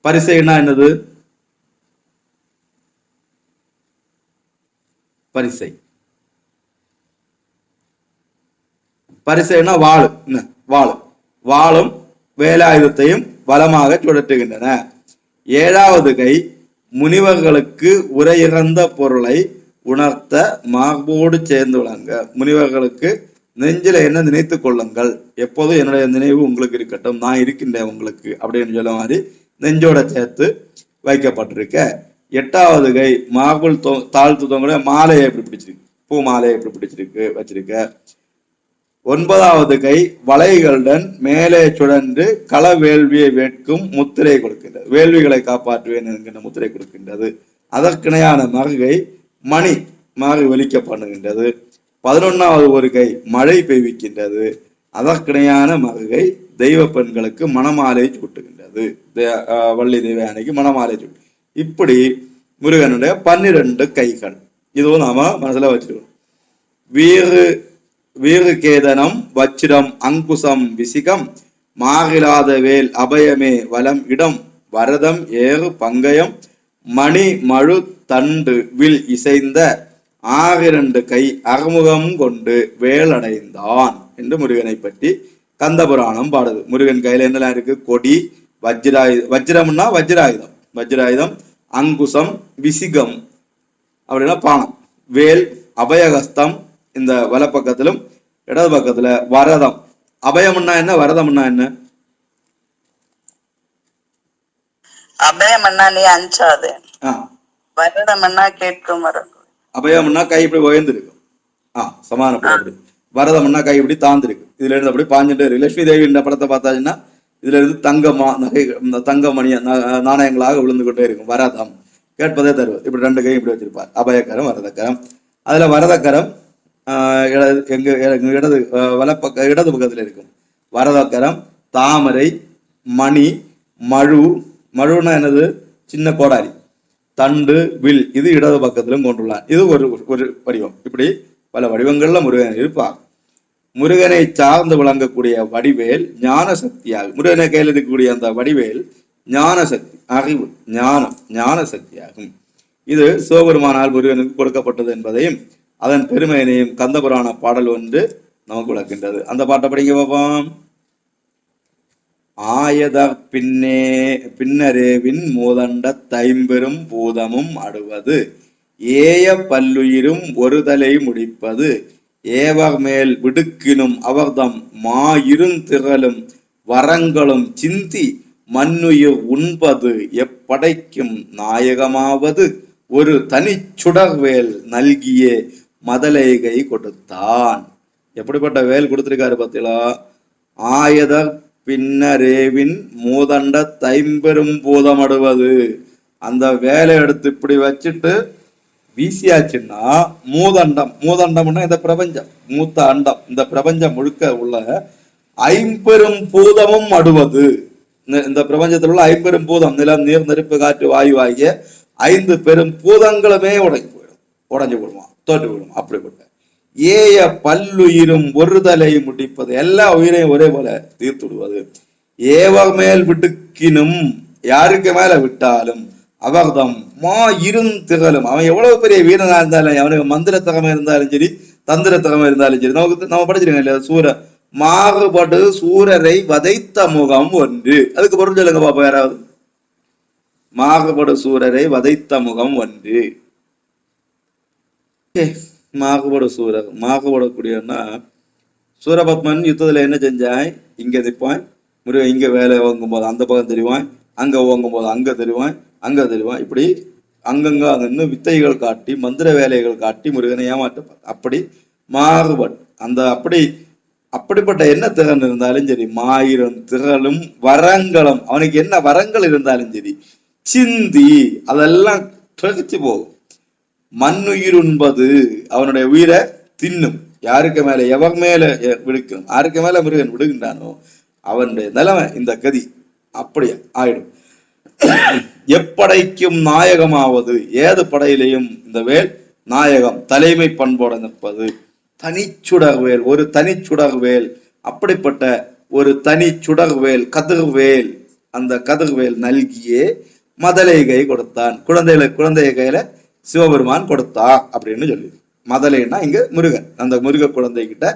பரிசைன்னா என்னது? பரிசை பரிசைன்னா வாழு, வாழும் வேலாயுதத்தையும் வளமாக சுழற்றுகின்றன. 7வது கை முனிவர்களுக்கு உரையிறந்த பொருளை உணர்த்த மார்போடு சேர்ந்து விளங்க. முனிவர்களுக்கு நெஞ்சில என்ன நினைத்து கொள்ளுங்கள், எப்போதும் என்னுடைய நினைவு உங்களுக்கு இருக்கட்டும், நான் இருக்கின்றேன் உங்களுக்கு அப்படின்னு சொல்ல மாதிரி நெஞ்சோட சேர்த்து வைக்கப்பட்டிருக்க. 8வது கை மார்புள் தாழ்த்து தொங்க மாலையை எப்படி பிடிச்சிருக்கு, பூ மாலையை எப்படி பிடிச்சிருக்கு வச்சிருக்க. 9வது கை வளைகளுடன் மேலே சுழன்று கள வேள்வியை வேட்கும் முத்திரை கொடுக்கின்றது, வேள்விகளை காப்பாற்றுவேன் என்கின்ற முத்திரை கொடுக்கின்றது. அதற்கிணையான மறுகை மணி மாறி ஒலிக்க பண்ணுகின்றது. 11வது ஒரு கை மழை பெய்விக்கின்றது. அதற்கிணையான மறுகை தெய்வ பெண்களுக்கு மணமாலை சூட்டுகின்றது, வள்ளி தேவயானைக்கு மணமாலை சூட்டு. இப்படி முருகனுடைய 12 கைகள். இதுவும் நாம மனசுல வச்சிருக்கோம். வீறு கேதனம் வச்சிரம் அங்குசம் விசிகம் மாகிலாத வேல் அபயமே வலம் இடம் வரதம் ஏறு பங்கயம் மணி மழு தண்டு வில் இசைந்த 2 கை அறுமுகம் கொண்டு வேலடைந்தான் என்று முருகனை பற்றி கந்தபுராணம் பாடுது. முருகன் கையில என்னெல்லாம் இருக்கு? கொடி, வஜ்ரம்னா வஜ்ராயுதம், அங்குசம், விசிகம் அப்படின்னா பானம், வேல், அபயகஸ்தம் இந்த வலப்பக்கத்திலும் இடது பக்கத்துல வரதம். அபயம்னா என்ன, வரதம்னா என்ன? அபயம்னா நீ அஞ்சாது, வரதம்னா கேட்கும் வர. அபயம்னா கை இப்படி உயர்ந்திருக்கும், சமானப்படி. வரதம்னா கை இப்படி தாழ்ந்திருக்கு. இதுல இருந்து அப்படி பாஞ்சுட்டே இருக்கு. லட்சுமி தேவி இந்த படத்தை பார்த்தாச்சுன்னா இதுல இருந்து தங்கமணி நாணயங்களாக விழுந்து கொண்டே இருக்கும். வரதம் கேட்பதே தருவது. இப்படி 2 கை இப்படி வச்சிருப்பார். அபயக்கரம், வரதக்கரம். அதுல வரதக்கரம் எங்க இடது இடது பக்கத்துல இருக்கும். வரதக்கரம், தாமரை, மணி, மழுனா என்னது? சின்ன கோடாரி, தண்டு, வில், இது இடது பக்கத்திலும் கொண்டுள்ளார். இது ஒரு வடிவம். இப்படி பல வடிவங்கள்ல முருகன் இருப்பார். முருகனை சார்ந்து விளங்கக்கூடிய வடிவேல் ஞான சக்தியாகும். முருகனை கையில் இருக்கக்கூடிய அந்த வடிவேல் ஞான சக்தி, அறிவு, ஞான சக்தியாகும். இது சிவபெருமானால் முருகனுக்கு கொடுக்கப்பட்டது என்பதையும் அதன் பெருமையினையும் கந்தபுராண பாடல் ஒன்று நமக்கு விளக்கின்றது. அந்த பாட்டை படிங்க பார்ப்போம். ஆயத பின்னரேவின் மூதண்ட தைம்பெரும் பூதமும் அடுவது ஏய பல்லுயிரும் ஒரு தலை முடிப்பது ஏவர் மேல் விடுக்கினும் அவர்தம் மாயிருந்திரளும் வரங்களும் சிந்தி மண்ணுயிர் உண்பது எப்படைக்கும் நாயகமாவது ஒரு தனிச்சுடர்வேல் நல்கிய மதலைகை கொடுத்தான். எப்படிப்பட்ட வேல் கொடுத்திருக்காரு பார்த்தீங்களா? ஆயத பின்னரேவின் மூதண்ட தைம்பெரும் பூதமடுவது. அந்த வேலை எடுத்து இப்படி வச்சுட்டு வீசியாச்சுன்னா மூதண்டம்னா இந்த பிரபஞ்சம், மூத்த அண்டம், இந்த பிரபஞ்சம் முழுக்க உள்ள 5 பூதமும் அடுவது. இந்த பிரபஞ்சத்தில் உள்ள 5 பூதம், நிலம், நீர், நெருப்பு, காற்று, வாயு ஆகிய 5 பெரும் பூதங்களுமே உடைஞ்சு போடுவான், தோற்று போடுவான். அப்படிப்பட்ட ஏய பல்லுயிரும் ஒரு தலை முடிப்பது, எல்லா உயிரையும் ஒரே போல தீர்த்து விடுவது. ஏவர் மேல் விட்டுக்கினும், யாருக்கு மேல விட்டாலும், அவர்தம் மா இருந்திரளும், அவன் எவ்வளவு பெரிய வீரனா இருந்தாலும், அவனுக்கு மந்திர திறமை இருந்தாலும் சரி, தந்திர திறமை இருந்தாலும் சரி, நம்ம படிச்சிருக்கோம் இல்லையா? மாறுபடு சூரரை வதைத்த முகம் ஒன்று. அதுக்கு பொருள் சொல்லுங்க பாப்பா யாராவது. மாறுபடு சூரரை வதைத்த முகம் ஒன்று. மாகுபட சூரர், மாகுபடக்கூடியன்னா சூரபத்மன் யுத்தத்துல என்ன செஞ்சான்? இங்க நிற்பான், முருகன் இங்க வேலை வாங்கும் போது அந்த பக்கம் தெரிவான், அங்க ஓங்கும் போது அங்க தெரிவான், இப்படி அங்கங்க அங்கன்னு வித்தைகள் காட்டி, மந்திர வேலைகள் காட்டி முருகனை ஏமாற்றப்பார். அப்படி மாறுபட் அந்த அப்படி அப்படிப்பட்ட என்ன திறன் இருந்தாலும் சரி, மாயிரம் திறலும் வரங்களும், அவனுக்கு என்ன வரங்கள் இருந்தாலும் சரி, சிந்தி அதெல்லாம் பிரகிச்சு போகும். மண்ணுயிர் உண்பது, அவனுடைய உயிரை தின்னும். யாருக்கு மேல எவர் மேல விடுக்கணும், யாருக்கு மேல முருகன் விடுகின்றானோ அவனுடைய நிலைமை இந்த கதி அப்படி ஆயிடும். எப்படைக்கும் நாயகமாவது, ஏது படையிலையும் இந்த வேல் நாயகம், தலைமை பண்போட நிற்பது. தனிச்சுடர்வேல், ஒரு தனிச்சுடர்வேல், அப்படிப்பட்ட ஒரு தனி சுடர்வேல் கதிர்வேல், அந்த கதிர்வேல் நல்கியே மதலைகை கொடுத்தான். குழந்தைய கையில சிவபெருமான் கொடுத்தா அப்படின்னு சொல்லி, மதலைன்னா இங்க முருகன், அந்த முருக குழந்தை கிட்ட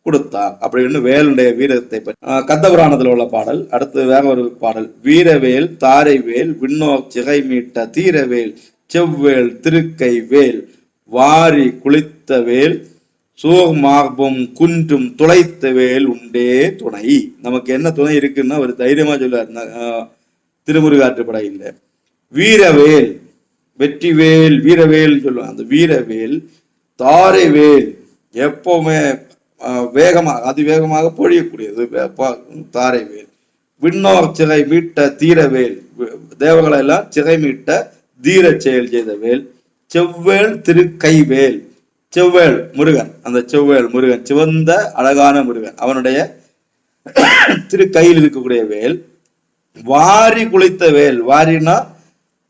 கொடுத்தா அப்படின்னு வேலுடைய வீரத்தை பற்றி கந்தபுராணத்துல உள்ள பாடல். அடுத்து வேற ஒரு பாடல், வீரவேல் தாரைவேல் விண்ணோர் சிறை மீட்ட தீரவேல் செவ்வேல் திருக்கை வேல் வாரி குளித்த வேல் சோர் மார்பும் குன்றும் துளைத்த வேல் உண்டே துணை. நமக்கு என்ன துணை இருக்குன்னா ஒரு தைரியமா சொல்லுவார் திருமுருகாற்றுப்படை இல்ல. வீரவேல் வெற்றிவேல் வீரவேல் சொல்லுவாங்க. அந்த வீரவேல் தாரைவேல், எப்பவுமே வேகமாக அதிவேகமாக பொழியக்கூடியது தாரைவேல். விண்ணோர் சிறை மீட்ட தீரவேல், தேவகளை எல்லாம் சிறை மீட்ட தீர செயல் செய்த வேல். செவ்வேல் திருக்கைவேல், செவ்வேல் முருகன், அந்த செவ்வேல் முருகன் சிவந்த அழகான முருகன், அவனுடைய திருக்கையில் இருக்கக்கூடிய வேல். வாரி குளித்த வேல், வாரினா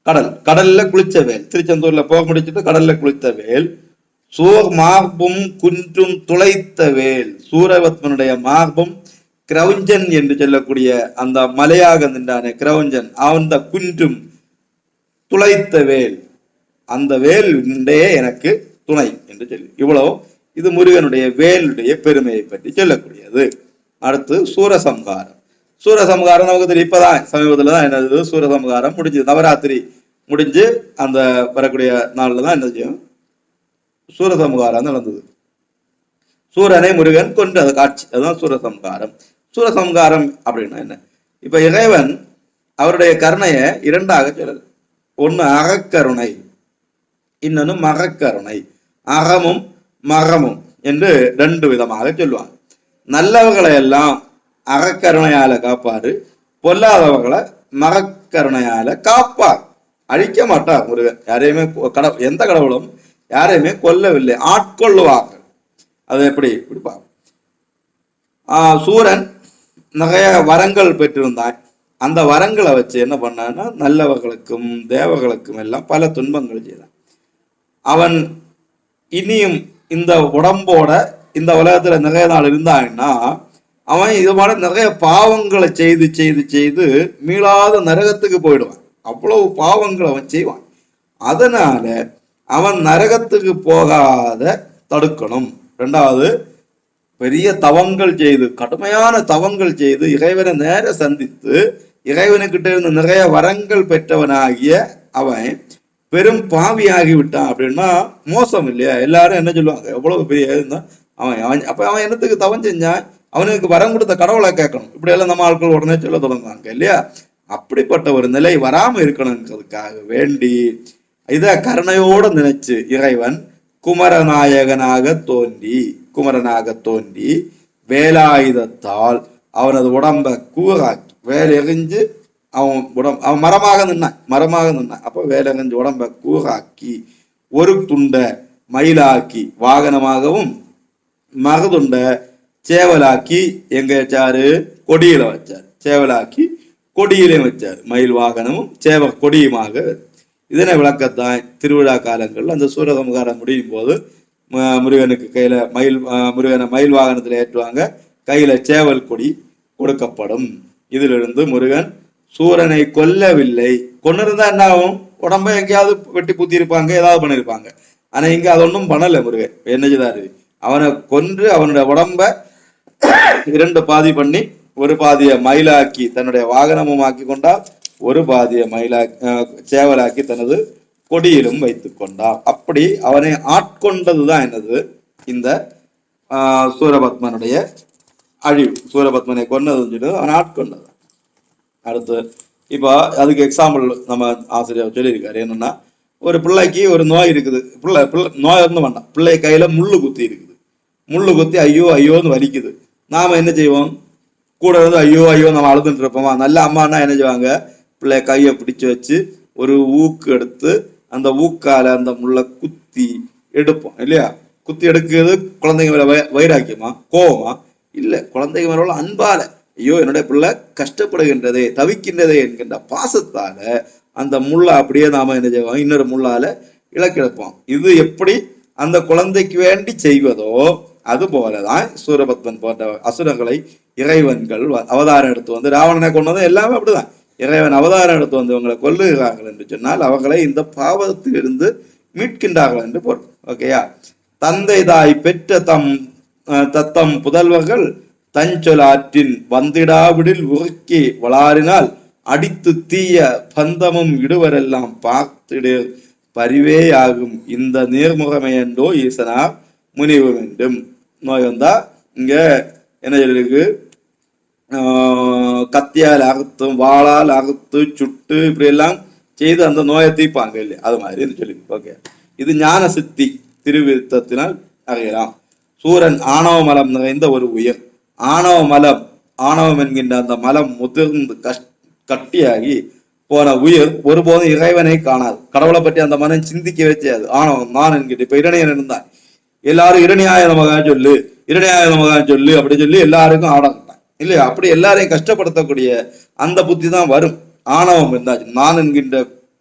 கடல், கடல்ல குளிச்ச வேல், திருச்செந்தூர்ல போக முடிச்சுட்டு கடல்ல குளித்த வேல். சோர் மார்பும் குன்றும் துளைத்த வேல், சூரபத்மனுடைய மார்பும் கிரௌஞ்சன் என்று சொல்லக்கூடிய அந்த மலையாக நின்றானே கிரௌஞ்சன், அந்த குன்றும் துளைத்த வேல், அந்த வேல் எனக்கு துணை என்று சொல்லி, இவ்வளவு இது முருகனுடைய வேலுடைய பெருமையை பற்றி சொல்லக்கூடியது. அடுத்து சூரசம்ஹாரம். சூரசம்ஹாரம் நமக்கு தெரியும், இப்பதான் சமீபத்துல தான் என்னது சூரசம்ஹாரம் முடிஞ்சது. நவராத்திரி முடிஞ்சு அந்த வரக்கூடிய நாள்ல தான் என்ன செய்யும், சூரசம்ஹாரம் நடந்தது. சூரனை முருகன் கொண்டு அது காட்சி, அதுதான் சூரசம்ஹாரம். சூரசம்ஹாரம் அப்படின்னா என்ன, இப்ப இறைவன் அவருடைய கருணையை இரண்டாக சொல்லல. ஒண்ணு அகக்கருணை, இன்னொன்னு மகக்கருணை. அகமும் மகமும் என்று ரெண்டு விதமாக சொல்லுவாங்க. நல்லவர்களை எல்லாம் அகக்கருணையால காப்பாரு, பொல்லாதவர்களை மகக்கருணையால காப்பார். அழிக்க மாட்டார் முருகன் யாரையுமே. எந்த கடவுளும் யாரையுமே கொல்லவில்லை, ஆட்கொள்ளுவார்கள். அது எப்படி இப்படிப்பாங்க. சூரன் நிறைய வரங்கள் பெற்றிருந்தான். அந்த வரங்களை வச்சு என்ன பண்ணான்னா நல்லவர்களுக்கும் தேவர்களுக்கும் எல்லாம் பல துன்பங்கள் செய்தான். அவன் இனியும் இந்த உடம்போட இந்த உலகத்துல நிறைய நாள் இருந்தான்னா அவன் இது மாதிரி நிறைய பாவங்களை செய்து செய்து செய்து மீளாத நரகத்துக்கு போயிடுவான். அவ்வளவு பாவங்களை அவன் செய்வான். அதனால அவன் நரகத்துக்கு போகாத தடுக்கணும். ரெண்டாவது, பெரிய தவங்கள் செய்து, கடுமையான தவங்கள் செய்து இறைவனை நேர சந்தித்து இறைவனுக்கிட்ட இருந்து நிறைய வரங்கள் பெற்றவனாகிய அவன் பெரும் பாவியாகி விட்டான் அப்படின்னா மோசம் இல்லையா? எல்லாரும் என்ன சொல்லுவாங்க, எவ்வளவு பெரிய அவன் அப்ப அவன் என்னத்துக்கு தவம் செஞ்சான், அவனுக்கு வரம் கொடுத்த கடவுளை கேட்கணும். இப்படி எல்லாம் நம்ம ஆட்கள் உடனே சொல்ல தொடங்குவாங்க இல்லையா? அப்படிப்பட்ட ஒரு நிலை வராம இருக்கணுங்கிறதுக்காக வேண்டி இத கருணையோடு நினைச்சு இறைவன் குமரநாயகனாக தோன்றி வேலாயுதத்தால் அவனது உடம்ப கூறாக்கி, வேலை எறிஞ்சு அவன் மரமாக நின்னான். அப்ப வேலை எறிஞ்சு உடம்ப கூறாக்கி ஒரு துண்ட மயிலாக்கி வாகனமாகவும் மகதுண்ட சேவலாக்கி எங்க வச்சாரு, கொடியில வச்சாரு. சேவலாக்கி கொடியிலையும் வச்சாரு. மயில் வாகனமும் சேவ கொடியுமாக. இதனை விளக்கத்தான் திருவிழா காலங்கள் அந்த சூரசம்ஹாரம் முடியும் போது முருகனுக்கு கையில முருகனை மயில் வாகனத்துல ஏற்றுவாங்க, கையில சேவல் கொடி கொடுக்கப்படும். இதிலிருந்து முருகன் சூரனை கொல்லவில்லை. கொன்னிருந்தா என்ன ஆகும், உடம்ப எங்கேயாவது வெட்டி பூத்தி இருப்பாங்க, ஏதாவது பண்ணிருப்பாங்க. ஆனா இங்க அது ஒன்றும் பண்ணல. முருகன் என்ன செய்தாரு, அவனை கொன்று அவனுடைய உடம்ப இரண்டு பாதி பண்ணி ஒரு பாதிய மயிலாக்கி தன்னுடைய வாகனமும் ஆக்கி கொண்டார், ஒரு பாதிய சேவலாக்கி தனது கொடியிலும் வைத்துக் கொண்டார். அப்படி அவனை ஆட்கொண்டதுதான் என்னது இந்த சூரபத்மனுடைய அழிவு. சூரபத்மனை கொன்னதுன்னு சொல்லி அவனை ஆட்கொண்டது. அடுத்து இப்ப அதுக்கு எக்ஸாம்பிள் நம்ம ஆசிரியர் சொல்லியிருக்காரு. என்னன்னா, ஒரு பிள்ளைக்கு ஒரு நோய் இருக்குது, பிள்ளை நோய் இருந்து வேண்டாம், பிள்ளை கையில முள்ளு குத்தி இருக்குது. முள்ளு குத்தி ஐயோன்னு வலிக்குது. நாம என்ன செய்வோம்? கூட இருந்து ஐயோ ஐயோ நம்ம அழுதுட்டு இருப்போமா? நல்ல அம்மானா என்ன செய்வாங்க? பிள்ளை கையை பிடிச்சு வச்சு ஒரு ஊக்கு எடுத்து அந்த ஊக்கால அந்த முள்ள குத்தி எடுப்போம் இல்லையா? குத்தி எடுக்கிறது குழந்தைங்க மேல வைராக்கியமா, கோவமா? இல்ல, குழந்தைங்க மேல உள்ள அன்பால, ஐயோ என்னுடைய பிள்ளை கஷ்டப்படுகின்றதே, தவிக்கின்றதே என்கின்ற பாசத்தால அந்த முள்ளை அப்படியே நாம என்ன செய்வோம்? இன்னொரு முள்ளால இலக்கெடுப்போம். இது எப்படி அந்த குழந்தைக்கு வேண்டி செய்வதோ அது போலதான் சூரபத்மன் போன்ற அசுரங்களை இறைவன்கள் அவதாரம் எடுத்து வந்து ராவணனை கொண்டதும் எல்லாமே அப்படிதான். இறைவன் அவதாரம் எடுத்து வந்து இவங்களை கொல்லுகிறார்கள் என்று சொன்னால் அவர்களை இந்த பாவத்திலிருந்து மீட்கின்றார்கள் என்று பொருள். ஓகேயா? தந்தை தாய் பெற்ற தத்தம் புதல்வர்கள் தஞ்சொல் ஆற்றின் வந்திடாவிடில் உருக்கி வளாரினால் அடித்து தீய பந்தமும் இடுவரெல்லாம் பார்த்திடு பரிவேயாகும் இந்த நேர்முகமை என்றோ ஈசனா முனிவு வேண்டும். நோய் வந்தா இங்க என்ன சொல்லிருக்கு? கத்தியால் அறுத்து, வாளால் அறுத்து, சுட்டு இப்படி எல்லாம் செய்து அந்த நோயை தீர்ப்பாங்க இல்லையா? அது மாதிரி சொல்லி. ஓகே, இது ஞான சித்தி திருவிருத்தத்தினால் அறியலாம். சூரன் ஆணவ மலம் நிறைந்த ஒரு உயிர். ஆணவ மலம், ஆணவம் என்கின்ற அந்த மலம் முதிர்ந்து கட்டியாகி போன உயிர் ஒருபோதும் இறைவனை காணாது. கடவுளை பற்றி அந்த மனம் சிந்திக்க வச்சாது. ஆணவம் நான் என்கிட்ட இப்ப இரணியன் இருந்தான், எல்லாரும் இரணியாய நமகான் சொல்லு, இரணியாய நமகான் சொல்லு அப்படி சொல்லி எல்லாருக்கும் ஆடட்டான் இல்லையா? அப்படி எல்லாரையும் கஷ்டப்படுத்தக்கூடிய அந்த புத்தி தான் வரும். ஆணவம் இருந்தாச்சு, நான் என்கின்ற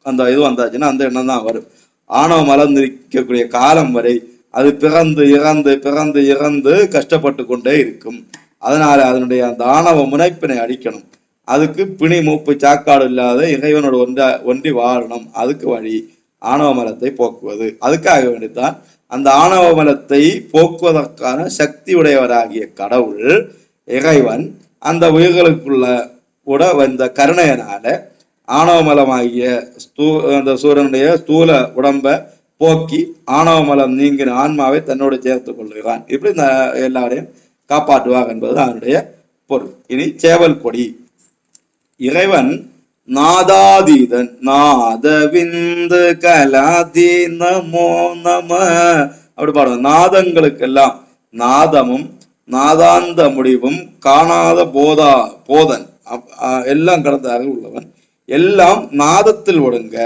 அந்த இது வந்தாச்சுன்னா அந்த எண்ணம் தான் வரும். ஆணவம் மலர்ந்திருக்கக்கூடிய காலம் வரை அது பிறந்து இறந்து பிறந்து இறந்து கஷ்டப்பட்டு கொண்டே இருக்கும். அதனால அதனுடைய அந்த ஆணவ முனைப்பினை அடிக்கணும். அதுக்கு பிணி மூப்பு சாக்காடு இல்லாத இறைவனோட ஒன்றி வாழணும். அதுக்கு வழி ஆணவ மலத்தை போக்குவது. அதுக்காக வேண்டித்தான் அந்த ஆணவ மலத்தை போக்குவதற்கான சக்தி உடையவராகிய கடவுள் இறைவன் அந்த உயிர்களுக்குள்ள கூட வந்த கருணையனால ஆணவ மலமாகிய அந்த சூரனுடைய ஸ்தூல உடம்ப போக்கி ஆணவ மலம் நீங்கின ஆன்மாவை தன்னோடு சேர்த்து கொள்கிறான். இப்படி இந்த எல்லாரையும் காப்பாற்றுவார் என்பது அதனுடைய பொருள். இனி சேவல் கொடி. இறைவன் நாதாதீதன், நாதவிந்து கலாதி நமோ நம அப்படி பாடுவோம். நாதங்களுக்கெல்லாம் நாதமும் நாதாந்த முடிவும் காணாத போதன் எல்லாம் கடந்த அறிவு உள்ளவன். எல்லாம் நாதத்தில் ஒடுங்க,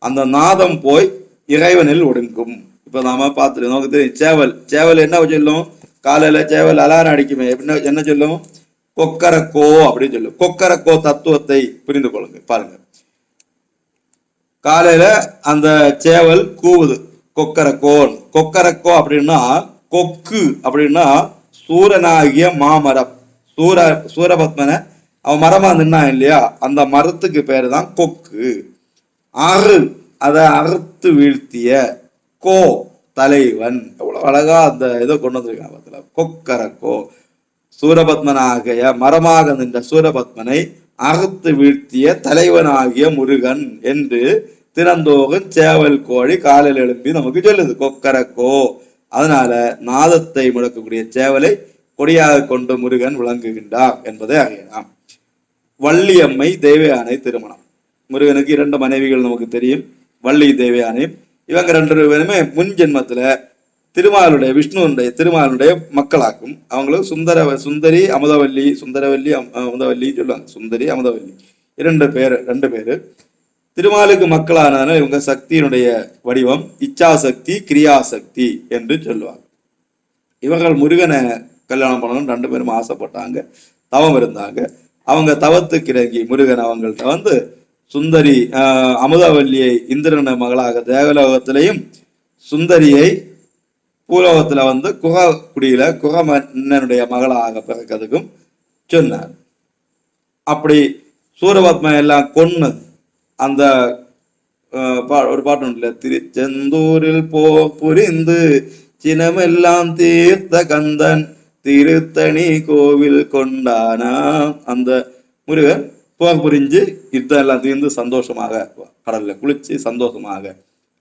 அந்த நாதம் போய் இறைவனில் ஒடுங்கும். இப்ப நாம பார்த்துட்டு நமக்கு தெரியும், சேவல் சேவல் என்ன சொல்லும்? காலையில சேவல் அலாரம் அடிக்குமே, என்ன சொல்லும்? கொக்கரக்கோ அப்படின்னு சொல்லும். கொக்கரக்கோ தத்துவத்தை புரிந்து கொள்ளுங்க. பாருங்க, காலையில அந்த சேவல் கூவுது கொக்கரக்கோ. கொக்கரக்கோ அப்படின்னா கொக்கு அப்படின்னா சூரனாகிய மாமரம். சூரபத்மனை அவன் மரமா நின்னான் இல்லையா? அந்த மரத்துக்கு பேரு தான் கொக்கு. அதை அறுத்து வீழ்த்திய கோ தலைவன். எவ்வளவு அழகா அந்த இதை கொண்டு வந்திருக்காங்க. கொக்கரக்கோ சூரபத்மனாகிய மரமாக நின்ற சூரபத்மனை அறுத்து வீழ்த்திய தலைவனாகிய முருகன் என்று தினந்தோறும் சேவல் கோழி காலையில் எழுப்பி நமக்கு சொல்லுது கொக்கரக்கோ. அதனால நாதத்தை முடக்கக்கூடிய சேவலை கொடியாக கொண்டு முருகன் விளங்குகின்றார் என்பதை அறியலாம். வள்ளியம்மை தேவயானை திருமணம். முருகனுக்கு 2 மனைவிகள் நமக்கு தெரியும், வள்ளி தேவயானை. இவங்க 2 பேருமே முன் ஜென்மத்துல திருமாலுடைய விஷ்ணுனுடைய திருமாலுடைய மக்களாக்கும். அவங்களுக்கு சுந்தரி அமுதவல்லி, சுந்தரவல்லி அமுதவல்லி சொல்லுவாங்க. சுந்தரி அமுதவல்லி 2 பேரு திருமாலுக்கு மக்களானால இவங்க சக்தியினுடைய வடிவம் இச்சாசக்தி கிரியாசக்தி என்று சொல்லுவாங்க. இவர்கள் முருகனை கல்யாணம் பண்ணணும் 2 பேரும் ஆசைப்பட்டாங்க, தவம் இருந்தாங்க. அவங்க தவத்துக்கு இறங்கி முருகன் அவங்கள்ட்ட வந்து சுந்தரி அமுதவல்லியை இந்திரன மகளாக தேவலோகத்திலையும் சுந்தரியை பூலோகத்துல வந்து குடியில மன்னனுடைய மகளாக பிறக்கிறதுக்கும் சொன்னார். அப்படி சூரபத்மன் எல்லாம் கொன்னு அந்த ஒரு பாட்டு உண்டுல, திருச்செந்தூரில் புரிந்து சினமெல்லாம் தீர்த்த கந்தன் திருத்தணி கோவில் கொண்டானா. அந்த முருகன் போர் புரிஞ்சு யுத்தம் எல்லாம் தீர்ந்து சந்தோஷமாக கடல்ல குளிச்சு சந்தோஷமாக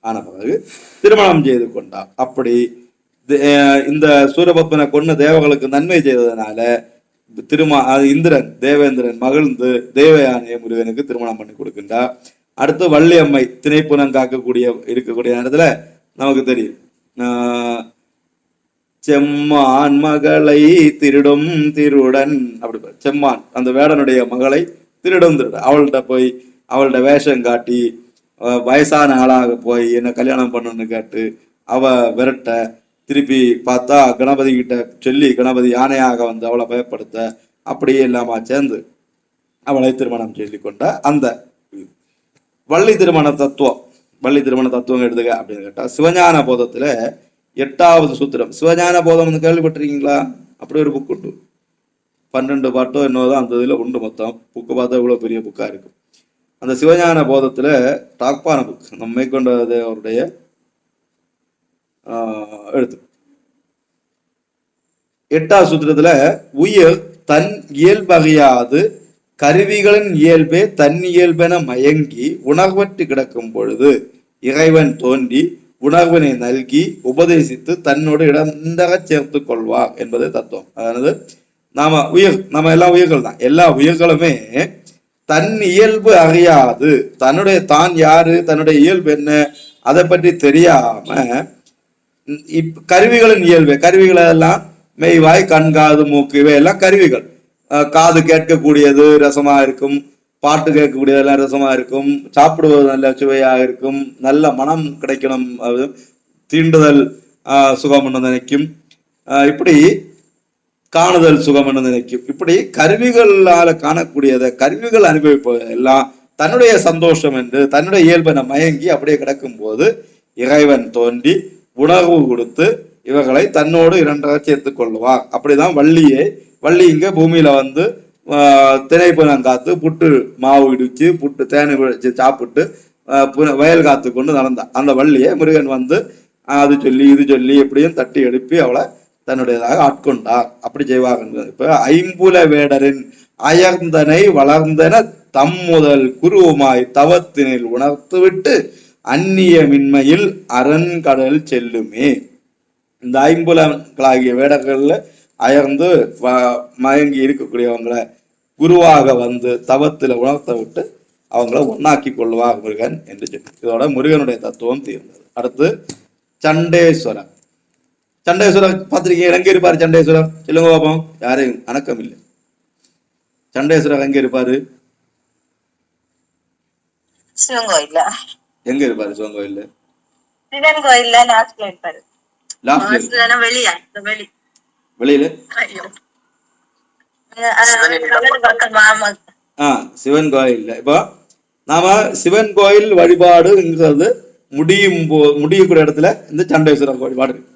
ஆன பிறகு திருமணம் செய்து கொண்டார். அப்படி இந்த சூரபத்மனை கொன்ன தேவர்களுக்கு நன்மை செய்ததுனால இந்திரன் தேவேந்திரன் மகிழ்ந்து தேவயானையை முருகனுக்கு திருமணம் பண்ணி கொடுக்கின்றார். அடுத்து வள்ளியம்மை திணைப்புனம் இருக்கக்கூடிய இடத்துல நமக்கு தெரியும், செம்மான் மகளை திருடும் திருடன், அப்படி செம்மான் அந்த வேடனுடைய மகளை திருடும் திருடன், அவள்கிட்ட போய் அவள்கிட்ட வேஷம் காட்டி வயசான ஆளாக போய் என்ன கல்யாணம் பண்ணணும்னு கேட்டு அவ விரட்ட, திருப்பி பார்த்தா கணபதி கிட்ட சொல்லி கணபதி யானையாக வந்து அவளை பயப்படுத்த, அப்படியே இல்லாம சேர்ந்து அவளை திருமணம் சொல்லி கொண்ட அந்த வள்ளி திருமண தத்துவம். வள்ளி திருமண தத்துவம் எடுத்துக்க அப்படின்னு கேட்டா சிவஞான போதத்துல 8வது சூத்திரம். சிவஞான போதம் கேள்விப்பட்டிருக்கீங்களா? அப்படி ஒரு புக் உண்டு, 12 பாட்டோ என்னதான் அந்த இதுல உண்டு. மொத்தம் புக்கு பார்த்தா இவ்வளவு பெரிய புக்கா இருக்கும். அந்த சிவஞான போதத்துல டாப்பான புக், நம்ம மேற்கொண்டது அவருடைய எழுத்து. 8வது சூத்திரத்துல உயிர் தன் இயல்பகையாது கருவிகளின் இயல்பே தன் இயல்பென மயங்கி உணர்வற்று கிடக்கும் பொழுது இறைவன் தோன்றி உணர்வினை நல்கி உபதேசித்து தன்னோடு இடந்தக சேர்த்து கொள்வார் என்பது தத்துவம். அதாவது நம்ம எல்லா உயிர்கள் தான், எல்லா உயிர்களுமே தன் இயல்பு அறியாது, தான் யாரு, தன்னுடைய இயல்பு என்ன, அதை பற்றி தெரியாம கருவிகளின் இயல்பு, கருவிகள் எல்லாம் மெய்வாய் கண் காது மூக்கு இவையெல்லாம் கருவிகள். காது கேட்கக்கூடியது ரசமா இருக்கும், பாட்டு கேட்கக்கூடியதெல்லாம் ரசமா இருக்கும், சாப்பிடுவது நல்ல சுவையாக இருக்கும், நல்ல மனம் கிடைக்கணும், தீண்டுதல் சுகம் என்று நினைக்கும், இப்படி காணுதல் சுகம் என்று நினைக்கும். இப்படி கருவிகளால காணக்கூடியதை கருவிகள் அனுபவிப்பது எல்லாம் தன்னுடைய சந்தோஷம் என்று தன்னுடைய இயல்பென மயங்கி அப்படியே கிடக்கும் போது இறைவன் தோன்றி உணர்வு கொடுத்து இவர்களை தன்னோடு இரண்டாக சேர்த்து கொள்வார். அப்படிதான் வள்ளி இங்க பூமியில வந்து திணைப்பழம் காத்து புட்டு மாவு இடிச்சு புட்டு தேனை வச்சு சாப்பிட்டு வயல் காத்து கொண்டு நடந்தான். அந்த வள்ளியை முருகன் வந்து அது சொல்லி இது சொல்லி எப்படியும் தட்டி எழுப்பி அவளை தன்னுடையதாக ஆட்கொண்டார். அப்படி செய்வாங்க. இப்ப ஐம்புல வேடரின் அயர்ந்தனை வளர்ந்தன தம் முதல் குருவுமாய் தவத்தினில் உணர்த்து விட்டு அந்நிய மின்மையில் அரண்கடல் செல்லுமே. இந்த ஐம்புலங்களாகிய வேடர்கள்ல அயர்ந்து மயங்கி இருக்கக்கூடியவங்களை குருவாக வந்து தவத்துல உணர்த்த விட்டு அவங்கள ஒன்னாக்கி கொள்வார் முருகன் என்று சொல்லி இதோட முருகனுடைய தத்துவம் தீர்ந்தது. அடுத்து சண்டேஸ்வரர். சண்டேஸ்வரர் பார்த்திருக்கீங்க? எங்க இருப்பாரு சண்டேஸ்வரர்? சொல்லுங்க பாப்போம். யாரையும் அணக்கம் இல்லை. சண்டேஸ்வரர் எங்க இருப்பாரு? சிவங்கோயில்ல. எங்க இருப்பாரு? சிவங்கோயில்ல வெளியில சிவன் கோயில். இப்போ நாம சிவன் கோயில் வழிபாடுங்கிறது முடியக்கூடிய இடத்துல இந்த சண்டேஸ்வரர் வழிபாடு இருக்கு.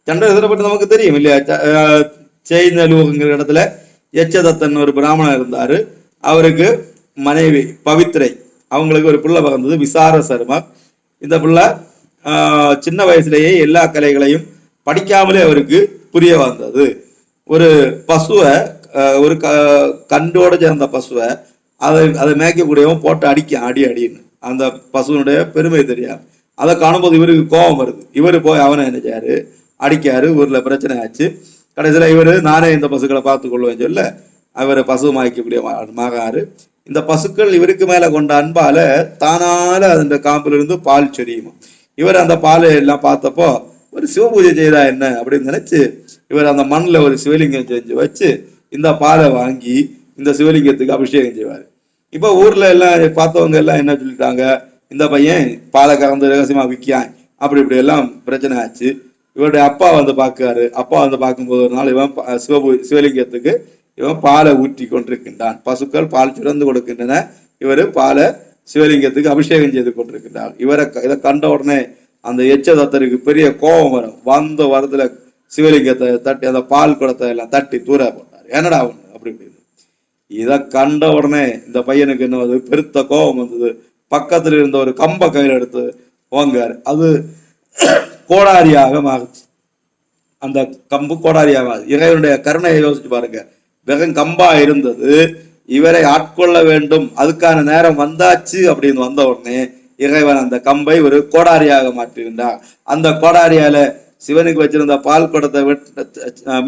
சண்டேஸ்வரர் பற்றி நமக்கு தெரியும் இல்லையா? செய்நல்லூர்ங்கிற இடத்துல எச்சதத்தன் ஒரு பிராமணன் இருந்தாரு. அவருக்கு மனைவி பவித்ரை, அவங்களுக்கு ஒரு பிள்ளை பிறந்தது விசார சர்மா. இந்த பிள்ளை சின்ன வயசுலேயே எல்லா கலைகளையும் படிக்காமலே அவருக்கு புரிய வந்தது. ஒரு பசுவை, ஒரு கண்டோட சேர்ந்த பசுவை அதை மேய்க்கக்கூடியவன் போட்டு அடின்னு அந்த பசுவனுடைய பெருமை தெரியாது. அதை காணும்போது இவருக்கு கோபம் வருது. இவரு போய் அவனை என்ன செய்யாரு, அடிக்காரு. ஊர்ல பிரச்சனை ஆச்சு. கடைசியில இவரு நானே இந்த பசுக்களை பார்த்து கொள்வேன்னு சொல்ல அவரை பசு மாய்க்கக்கூடிய மகாரு. இந்த பசுக்கள் இவருக்கு மேல கொண்ட அன்பால தானால அந்த காம்புல இருந்து பால் சொரியுமா. இவர் அந்த பாலை எல்லாம் பார்த்தப்போ ஒரு சிவபூஜை செய்தா என்ன அப்படின்னு நினைச்சு இவர் அந்த மண்ணில் ஒரு சிவலிங்கம் செஞ்சு வச்சு இந்த பாலை வாங்கி இந்த சிவலிங்கத்துக்கு அபிஷேகம் செய்வார். இப்போ ஊர்ல எல்லாம் பார்த்தவங்க எல்லாம் என்ன சொல்லிட்டாங்க, இந்த பையன் பாலை கறந்து ரகசியமா விற்கான், அப்படி இப்படி எல்லாம் பிரச்சனை ஆச்சு. இவருடைய அப்பா வந்து பார்க்காரு. அப்பா வந்து பார்க்கும்போது ஒரு நாள் இவன் சிவலிங்கத்துக்கு இவன் பாலை ஊற்றி கொண்டிருக்கின்றான். பசுக்கள் பால் சுரந்து கொடுக்கின்றன. இவர் பாலை சிவலிங்கத்துக்கு அபிஷேகம் செய்து கொண்டிருக்கின்றார். இதை கண்ட உடனே அந்த எச்சதத்தருக்கு பெரிய கோபம் வரும். வந்த வரத்துல சிவலிங்கத்தை தட்டி அந்த பால் குடத்தை எல்லாம் தட்டி தூர போட்டார். என்னடா ஒண்ணு அப்படி இப்படி. இதை கண்ட உடனே இந்த பையனுக்கு என்ன வந்து பெருத்த கோபம் வந்தது. பக்கத்துல இருந்த ஒரு கம்ப கையில் எடுத்து வாங்காரு. அது கோடாரியாக மாறுச்சு. அந்த கம்பு கோடாரியாக மாறுது. இறைவனுடைய கருணையை யோசிச்சு பாருங்க. வெறும் கம்பா இருந்தது, இவரை ஆட்கொள்ள வேண்டும், அதுக்கான நேரம் வந்தாச்சு அப்படின்னு வந்த உடனே இறைவன் அந்த கம்பை ஒரு கோடாரியாக மாற்றியிருந்தார். அந்த கோடாரியால சிவனுக்கு வச்சிருந்த பால் குடத்தை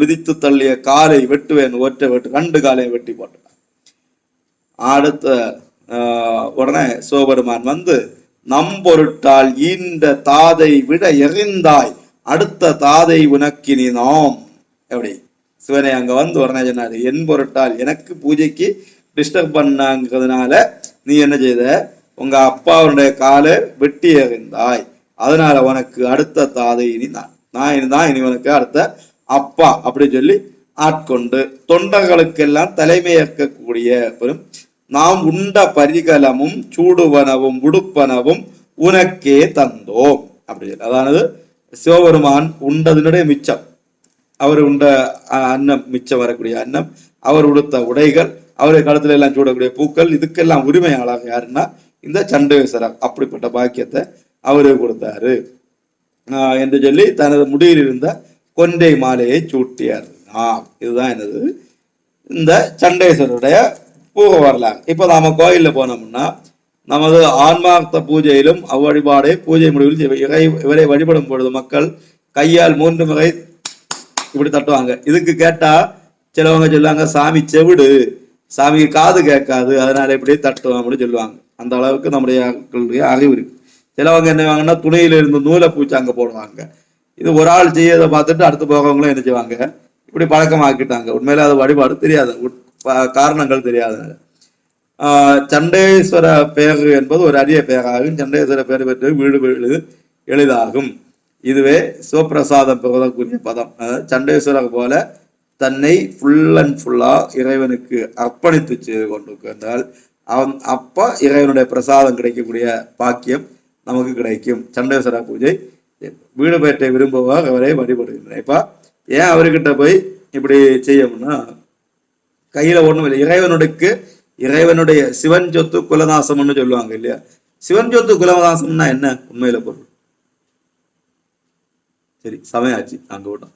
மிதித்து தள்ளிய காலை வெட்டுவேன், ஒற்றை வெட்டு 2 காலையும் வெட்டி போட்டான். அடுத்த உடனே சிவபெருமான் வந்து நம்பொருட்டால் ஈன்ற தாதை விட எறிந்தாய் அடுத்த தாதை உனக்கினி நாம். எப்படி சிவனை அங்க வந்து உடனே சொன்னாரு, என் பொருட்டால் எனக்கு பூஜைக்கு டிஸ்டர்ப் பண்ணாங்கிறதுனால நீ என்ன செய்த, உங்க அப்பாவுடைய காலை வெட்டி எறிந்தாய், அதனால உனக்கு அடுத்த தாதை இனி நான் இனி உனக்கு அடுத்த அப்பா அப்படின்னு சொல்லி ஆட்கொண்டு தொண்டர்களுக்கெல்லாம் தலைமையேற்கக்கூடிய நாம் உண்ட பரிகலமும் சூடுவனவும் உடுப்பனவும் உனக்கே தந்தோம் அப்படி சொல்லி. அதானது சிவபெருமான் உண்டதனுடைய மிச்சம், அவர் உண்ட அன்னம், மிச்சம் வரக்கூடிய அன்னம், அவர் உடுத்த உடைகள், அவருடைய களத்துல எல்லாம் சூடக்கூடிய பூக்கள், இதுக்கெல்லாம் உரிமையாளர் யாருன்னா இந்த சண்டேஸ்வரர். அப்படிப்பட்ட பாக்கியத்தை அவரு கொடுத்தாரு என்று சொல்லி தனது முடியில் இருந்த கொண்டை மாலையை சூட்டியார். இதுதான் என்னது இந்த சண்டேஸ்வரருடைய பூர்வ வரலாறு. இப்ப நாம கோயில்ல போனோம்னா நமது ஆன்மார்த்த பூஜையிலும் அவ்வழிபாடே பூஜை முடிவில் இவரை வழிபடும் பொழுது மக்கள் கையால் 3 முறை இப்படி தட்டுவாங்க. இதுக்கு கேட்டா சிலவங்க சொல்லுவாங்க, சாமி செவிடு, சாமிக்கு காது கேட்காது, அதனால இப்படியே தட்டுவோம் அப்படின்னு சொல்லுவாங்க. அந்த அளவுக்கு நம்முடைய அறிவு இருக்கு. சிலவங்க என்ன வாங்கன்னா துணியில இருந்து நூலை பூச்சி அங்க போடுவாங்க. இது ஒரு ஆள் செய்யறதை பார்த்துட்டு அடுத்து போகவங்களும் என்ன செய்வாங்க, இப்படி பழக்கமாக்கிட்டாங்க. உண்மையில அது வழிபாடு தெரியாது, காரணங்கள் தெரியாதனால. சண்டேஸ்வர பேர் என்பது ஒரு அரிய பெயராகும். சண்டேஸ்வர பேர் பெற்று வீடு எளிதாகும். இதுவே சிவபிரசாதம் பெறுவதற்குரிய பதம். சண்டேஸ்வரர் போல தன்னை ஃபுல் அண்ட் ஃபுல்லா இறைவனுக்கு அர்ப்பணித்து செய்து கொண்டிருக்கின்றால் அவன் அப்ப இறைவனுடைய பிரசாதம் கிடைக்கக்கூடிய பாக்கியம் நமக்கு கிடைக்கும். சண்டேஸ்வர பூஜை வீடு பேட்டை விரும்புவார் அவரை வழிபடுகின்றனர். இப்ப ஏன் அவர்கிட்ட போய் இப்படி செய்யணும்னா, கையில ஒண்ணும் இல்லை. இறைவனுடைய சிவன் சொத்து குலநாசம்னு சொல்லுவாங்க இல்லையா? சிவன் சொத்து குலநாசம்னா என்ன உண்மையில பொருள்? சரி, சமயாச்சு அங்க விட்டோம்.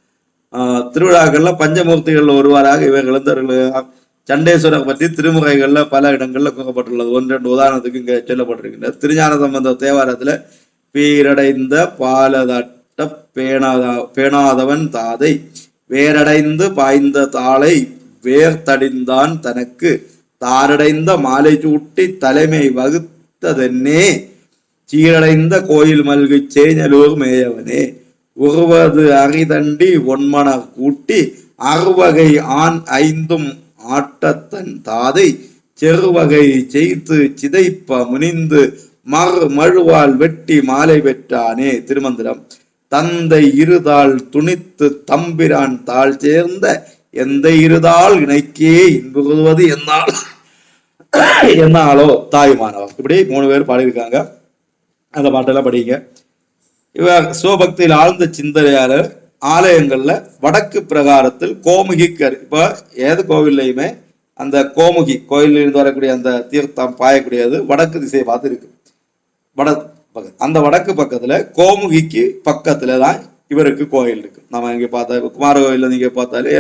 திருவிழாக்கள்ல பஞ்சமூர்த்திகள்ல ஒருவாறாக இவர் இழந்தவர்கள் சண்டேஸ்வரர் பற்றி திருமுறைகள்ல பல இடங்கள்ல கூறப்பட்டுள்ளது. 1-2 உதாரணத்துக்கு இங்க சொல்லப்பட்டிருக்கின்றது. திருஞான சம்பந்த தேவாரத்துல பீரடைந்த பாலதட்ட பேணாதவன் தாதை வேரடைந்து பாய்ந்த தாளை வேர்த்தடிந்தான் தனக்கு தாரடைந்த மாலை சூட்டி தலைமை வகுத்ததென்னே சீரடைந்த கோயில் மல்கு சேஞ்சலூர் மேயவனே உருவது அரிதண்டி ஒன்மனர் கூட்டி அறுவகை ஆண் 5 ஆட்டத்தன் தாதை செருவகை செய்து சிதைப்ப முனிந்து மழுவால் வெட்டி மாலை பெற்றானே. திருமந்திரம். தந்தை இருதாள் துணித்து தம்பிரான் தாள் சேர்ந்த எந்த இருதாள் இணைக்கே இன்புகுவது என்னாலோ தாய்மானவர். இப்படி 3 பேர் பாடியிருக்காங்க. அந்த பாட்டெல்லாம் படிங்க. இவர் சிவபக்தியில் ஆழ்ந்த சிந்தனையாளர். ஆலயங்கள்ல வடக்கு பிரகாரத்தில் கோமுகிக்கர், இப்ப ஏது கோவில்லையுமே அந்த கோமுகி கோயிலில் இருந்து வரக்கூடிய அந்த தீர்த்தம் பாயக்கூடியது வடக்கு திசையை பார்த்து இருக்கு. அந்த வடக்கு பக்கத்துல கோமுகிக்கு பக்கத்துல தான் இவருக்கு கோயில் இருக்கு. நம்ம இங்க பார்த்தா குமார கோயில்ல நீங்க பார்த்தாலே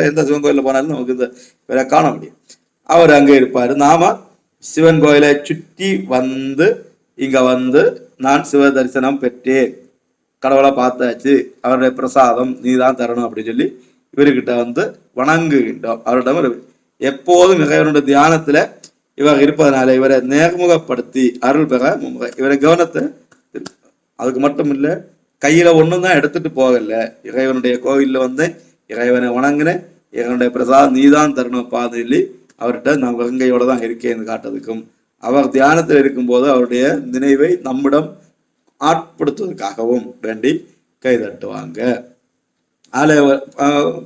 எந்த சிவன் கோயில்ல போனாலும் நமக்கு இந்த இவரை காண முடியும். அவர் அங்க இருப்பாரு. நாம சிவன் கோயிலை சுற்றி வந்து இங்க வந்து நான் சிவ தரிசனம் பெற்றேன், கடவுளை பார்த்தாச்சு, அவருடைய பிரசாதம் நீதான் தரணும் அப்படின்னு சொல்லி இவர்கிட்ட வந்து வணங்குகின்றோம். அவரிடம் எப்போதும் இறைவனுடைய தியானத்துல இவர் இருப்பதனால இவரை நேர்முகப்படுத்தி அருள் பெற இவரை கவனத்தை. அதுக்கு மட்டும் இல்ல, கையில ஒண்ணும் தான் எடுத்துட்டு போகல. இறைவனுடைய கோவில்ல வந்து இறைவனை வணங்கினேன், இறைவனுடைய பிரசாதம் நீதான் தரணும்ப்பா சொல்லி அவர்கிட்ட நான் வெங்கையோட தான் இருக்கேன்னு காட்டுறதுக்கும், அவர் தியானத்தில் இருக்கும்போது அவருடைய நினைவை நம்மிடம் ஆட்படுத்துவதற்காகவும் வேண்டி கைதட்டுவாங்க. ஆலய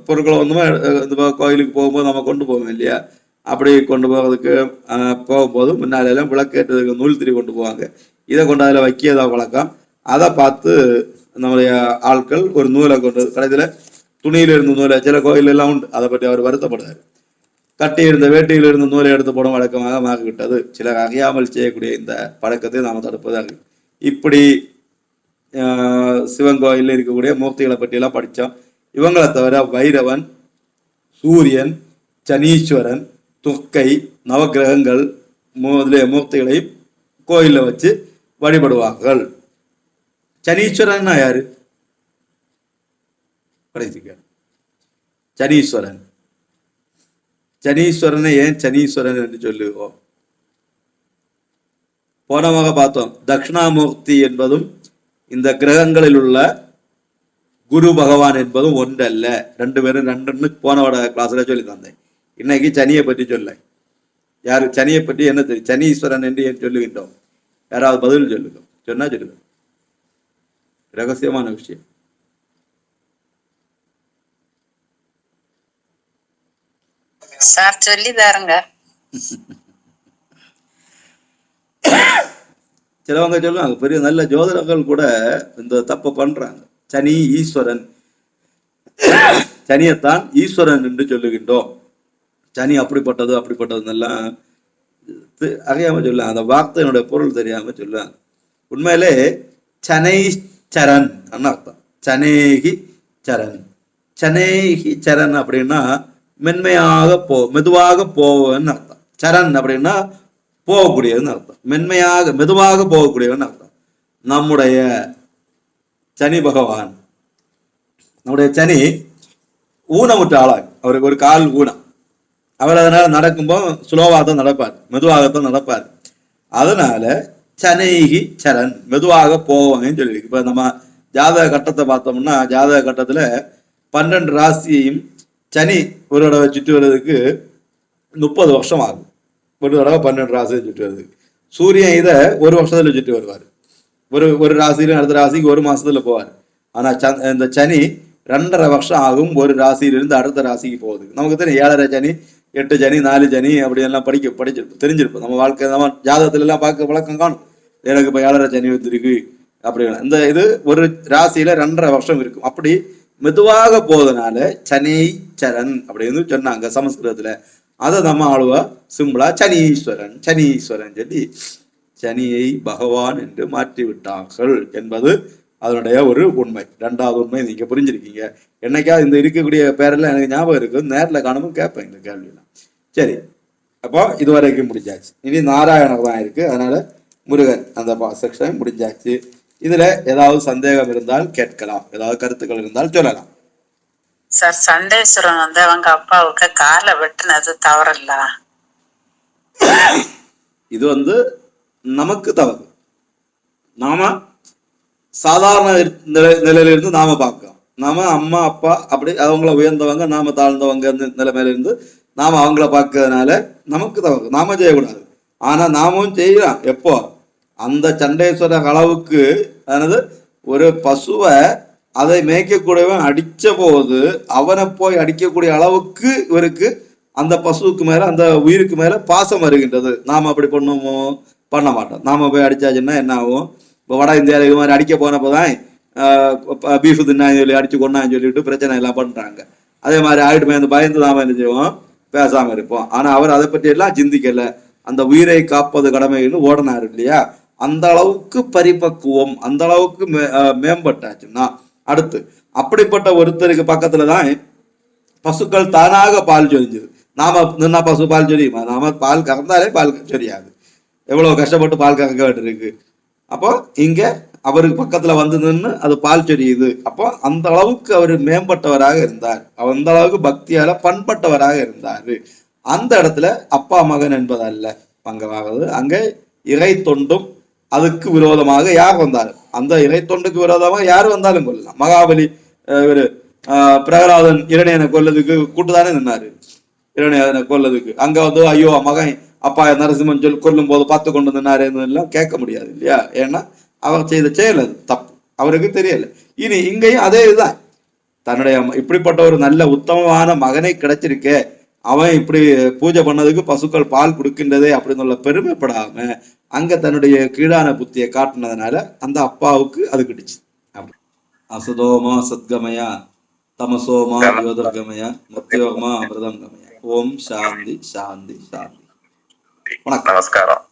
பொருட்களை வந்து கோயிலுக்கு போகும்போது நம்ம கொண்டு போவோம் இல்லையா? அப்படி கொண்டு போகிறதுக்கு போகும்போது முன்னாலெல்லாம் விளக்கேற்றதுக்கு நூல் திரி கொண்டு போவாங்க. இதை கொண்டு அதில் வைக்கிறதா வழக்கம். அதை பார்த்து நம்முடைய ஆட்கள் ஒரு நூலை கொண்டு கடைசியில் துணியில இருந்த நூலை, சில கோயில் எல்லாம் உண்டு, அதை பற்றி அவர் வருத்தப்படுறாரு. கட்டி இருந்த வேட்டியில் இருந்த நூலை எடுத்து போடும் வழக்கமாக மாறிவிட்டது. சிலர் அறியாமல் செய்யக்கூடிய இந்த பழக்கத்தை நாம் தடுப்பதாக. இப்படி சிவன் கோயிலில் இருக்கக்கூடிய மூர்த்திகளை பற்றியெல்லாம் படித்தோம். இவங்களை தவிர வைரவன், சூரியன், சனீஸ்வரன், துர்க்கை, நவகிரகங்கள் முதலிய மூர்த்திகளை கோயில்ல வச்சு வழிபடுவார்கள். சனீஸ்வரன் யாரு? சனீஸ்வரன். சனீஸ்வரனை ஏன் சனீஸ்வரன் என்று சொல்லுவோம்? போனமாக பார்த்தோம். தட்சிணாமூர்த்தி என்பதும் இந்த கிரகங்களில் உள்ள குரு பகவான் என்பதும் ஒன்றல்ல. 2 பேரும் 2ன்னு போனோட கிளாஸ்ல சொல்லி தந்தேன். இன்னைக்கு சனியை பற்றி சொல்ல. யாரு சனியை பற்றி என்ன தெரியும்? சனீஸ்வரன் என்று ஏன் சொல்லுகின்றோம்? யாராவது பதில் சொல்லுங்க. சொன்னா சொல்லுங்க. ரகசியமான விஷயம். சார் சொல்லி தாருங்க. சிலவங்க சொல்லுவாங்க, பெரிய நல்ல ஜோதிடர்கள் கூட இந்த தப்ப பண்றாங்க. சனி ஈஸ்வரன், சனியத்தான் ஈஸ்வரன் என்று சொல்லுகின்றோம். சனி அப்படிப்பட்டது அப்படிப்பட்டதுன்னெல்லாம் அறியாம சொல்லுவாங்க. அந்த வார்த்தையினுடைய பொருள் தெரியாம சொல்லுவாங்க. உண்மையிலே சனைச்சரன் அர்த்தம். சனேகி சரண். சனேகி சரண் அப்படின்னா மென்மையாக மெதுவாக போவன்னு அர்த்தம். சரண் அப்படின்னா போகக்கூடியதுன்னு அர்த்தம். மென்மையாக மெதுவாக போகக்கூடியவன்னு அர்த்தம். நம்முடைய சனி பகவான், நம்முடைய சனி ஊனமுற்ற ஆளாக, அவருக்கு ஒரு கால் ஊனம். அவர் அதனால நடக்கும்போது ஸ்லோவாகத்தான் நடப்பார், மெதுவாகத்தான் நடப்பார். அதனால சனைகி சரண், மெதுவாக போவாங்கன்னு சொல்லியிருக்கு. இப்ப நம்ம ஜாதக கட்டத்தை பார்த்தோம்னா, ஜாதக கட்டத்துல 12 ராசியையும் சனி ஒரு தடவை சுற்றி வர்றதுக்கு 30 வருஷம் ஆகும். ஒரு தடவை 12 ராசியை சுற்றி வருதுக்கு. சூரியன் இதை 1 வருஷத்துல சுற்றி வருவார். ஒரு ராசியில அடுத்த ராசிக்கு 1 மாசத்துல போவார். ஆனா இந்த சனி 2.5 வருஷம் ஆகும் ஒரு ராசியிலிருந்து அடுத்த ராசிக்கு போகுது. நமக்கு தெரியும் 7.5 சனி, 8 சனி, 4 சனி அப்படி எல்லாம் படிச்சிருப்போம், தெரிஞ்சிருப்போம். நம்ம வாழ்க்கை நம்ம ஜாதகத்துல எல்லாம் பார்க்க பழக்கம் காணும். எனக்கு இப்ப 7.5 சனி வந்துருக்கு அப்படின்னா இந்த இது ஒரு ராசியில 2.5 வருஷம் இருக்கும். அப்படி மெதுவாக போவதனால சனி சரண் அப்படின்னு சொன்னாங்க சமஸ்கிருதத்துல. அதை நம்ம ஆளுவா சிம்பிளா சனீஸ்வரன் சனீஸ்வரன் சொல்லி சனியை பகவான் என்று மாற்றி விட்டார்கள் என்பது அதனுடைய ஒரு உண்மை. 2வது உண்மை நீங்க புரிஞ்சிருக்கீங்க. என்னைக்காவது இந்த இருக்கக்கூடிய பேரெல்லாம் எனக்கு ஞாபகம் இருக்கு, நேரில் காணவும் கேட்பேன் இந்த கேள்வியெல்லாம். சரி, அப்போ இதுவரைக்கும் முடிஞ்சாச்சு. இனி நாராயணர் தான் இருக்கு. அதனால முருகன் அந்த செக்ஷன் முடிஞ்சாச்சு. இதுல ஏதாவது சந்தேகம் இருந்தால் கேட்கலாம், ஏதாவது கருத்துக்கள் இருந்தால் சொல்லலாம். சார், சண்டேஸ்வரன் வந்து அவங்க அப்பாவுக்கு காலை வெட்டினது தவறல்ல? இது வந்து நமக்கு தவறு. நாம சாதாரண நிலையிலிருந்து நாம பார்க்கலாம். நாம அம்மா அப்பா அப்படி அவங்கள உயர்ந்தவங்க, நாம தாழ்ந்தவங்க நிலைமையில இருந்து நாம அவங்கள பார்க்கறதுனால நமக்கு தவறு. நாம செய்யக்கூடாது. ஆனா நாமும் செய்யலாம். எப்போ அந்த சண்டேஸ்வர அளவுக்கு, அதாவது ஒரு பசுவை அதை மேய்க்கக்கூடியவன் அடிச்ச போது அவனை போய் அடிக்கக்கூடிய அளவுக்கு இவருக்கு அந்த பசுவுக்கு மேல அந்த உயிருக்கு மேல பாசம் வருகின்றது. நாம அப்படி பண்ணுமோ? பண்ண மாட்டோம். நாம போய் அடிச்சாச்சுன்னா என்ன ஆகும்? இப்போ வட இந்தியாவில் இது மாதிரி அடிக்க போனப்போதான் பீஃபு தின்னான்னு சொல்லி அடிச்சு கொண்டான்னு சொல்லிட்டு பிரச்சனை எல்லாம் பண்றாங்க. அதே மாதிரி ஆயிடுமே அந்த பயந்து நாம என்ன செய்வோம்? பேசாம இருப்போம். ஆனா அவர் அதை பற்றி எல்லாம் சிந்திக்கல. அந்த உயிரை காப்பது கடமைன்னு ஓடனாரு இல்லையா? அந்த அளவுக்கு பரிபக்குவம், அந்த அளவுக்கு மேம்பட்டாச்சுன்னா அடுத்து அப்படிப்பட்ட ஒருத்தருக்கு பக்கத்துலதான் பசுக்கள் தானாக பால் சொரிஞ்சது. நாம நின்னா பசு பால் சொரியுமா? நாம பால் கறந்தாலே பால் சொரியாது. எவ்வளவு கஷ்டப்பட்டு பால் கறக்க வேண்டியிருக்கு. அப்போ இங்க அவருக்கு பக்கத்துல வந்து நின்று அது பால் சொரியுது. அப்போ அந்த அளவுக்கு அவர் மேம்பட்டவராக இருந்தார். அந்த அளவுக்கு பக்தியால பண்பட்டவராக இருந்தாரு. அந்த இடத்துல அப்பா மகன் என்பதல்ல பங்கமாகுது. அங்க இறை தொண்டும் அதுக்கு விரோதமாக யார் வந்தாலும், அந்த இறை தொண்டுக்கு விரோதமாக யார் வந்தாலும் கொள்ளலாம். மகாபலி ஒரு பிரகலாதன் இரணியனை கொல்லதுக்கு கூட்டுதானே நின்னாரு. இரணியனை கொல்லதுக்கு அங்க வந்து ஐயோ மகன் அப்பா நரசிம்மன் சொல்லி கொல்லும் போது பார்த்து கொண்டு நின்னாருன்னு எல்லாம் கேட்க முடியாது இல்லையா? ஏன்னா அவர் செய்த செயல் அது தப்பு, அவருக்கு தெரியல. இனி இங்கேயும் அதே இதுதான். தன்னுடைய இப்படிப்பட்ட ஒரு நல்ல உத்தமமான மகனை கிடைச்சிருக்கே, அவன் இப்படி பூஜை பண்ணதுக்கு பசுக்கள் பால் கொடுக்கின்றதே அப்படின்னு சொல்ல பெருமைப்படாம அங்க தன்னுடைய கீழான புத்தியை காட்டினதுனால அந்த அப்பாவுக்கு அது கிடைச்சு. அசதோமா சத்கமயா தமசோமா யோதர்கமயா மத்தியோகமா அமிர்தம் கமயா. ஓம் சாந்தி சாந்தி சாந்தி. வணக்கம். நமஸ்காரம்.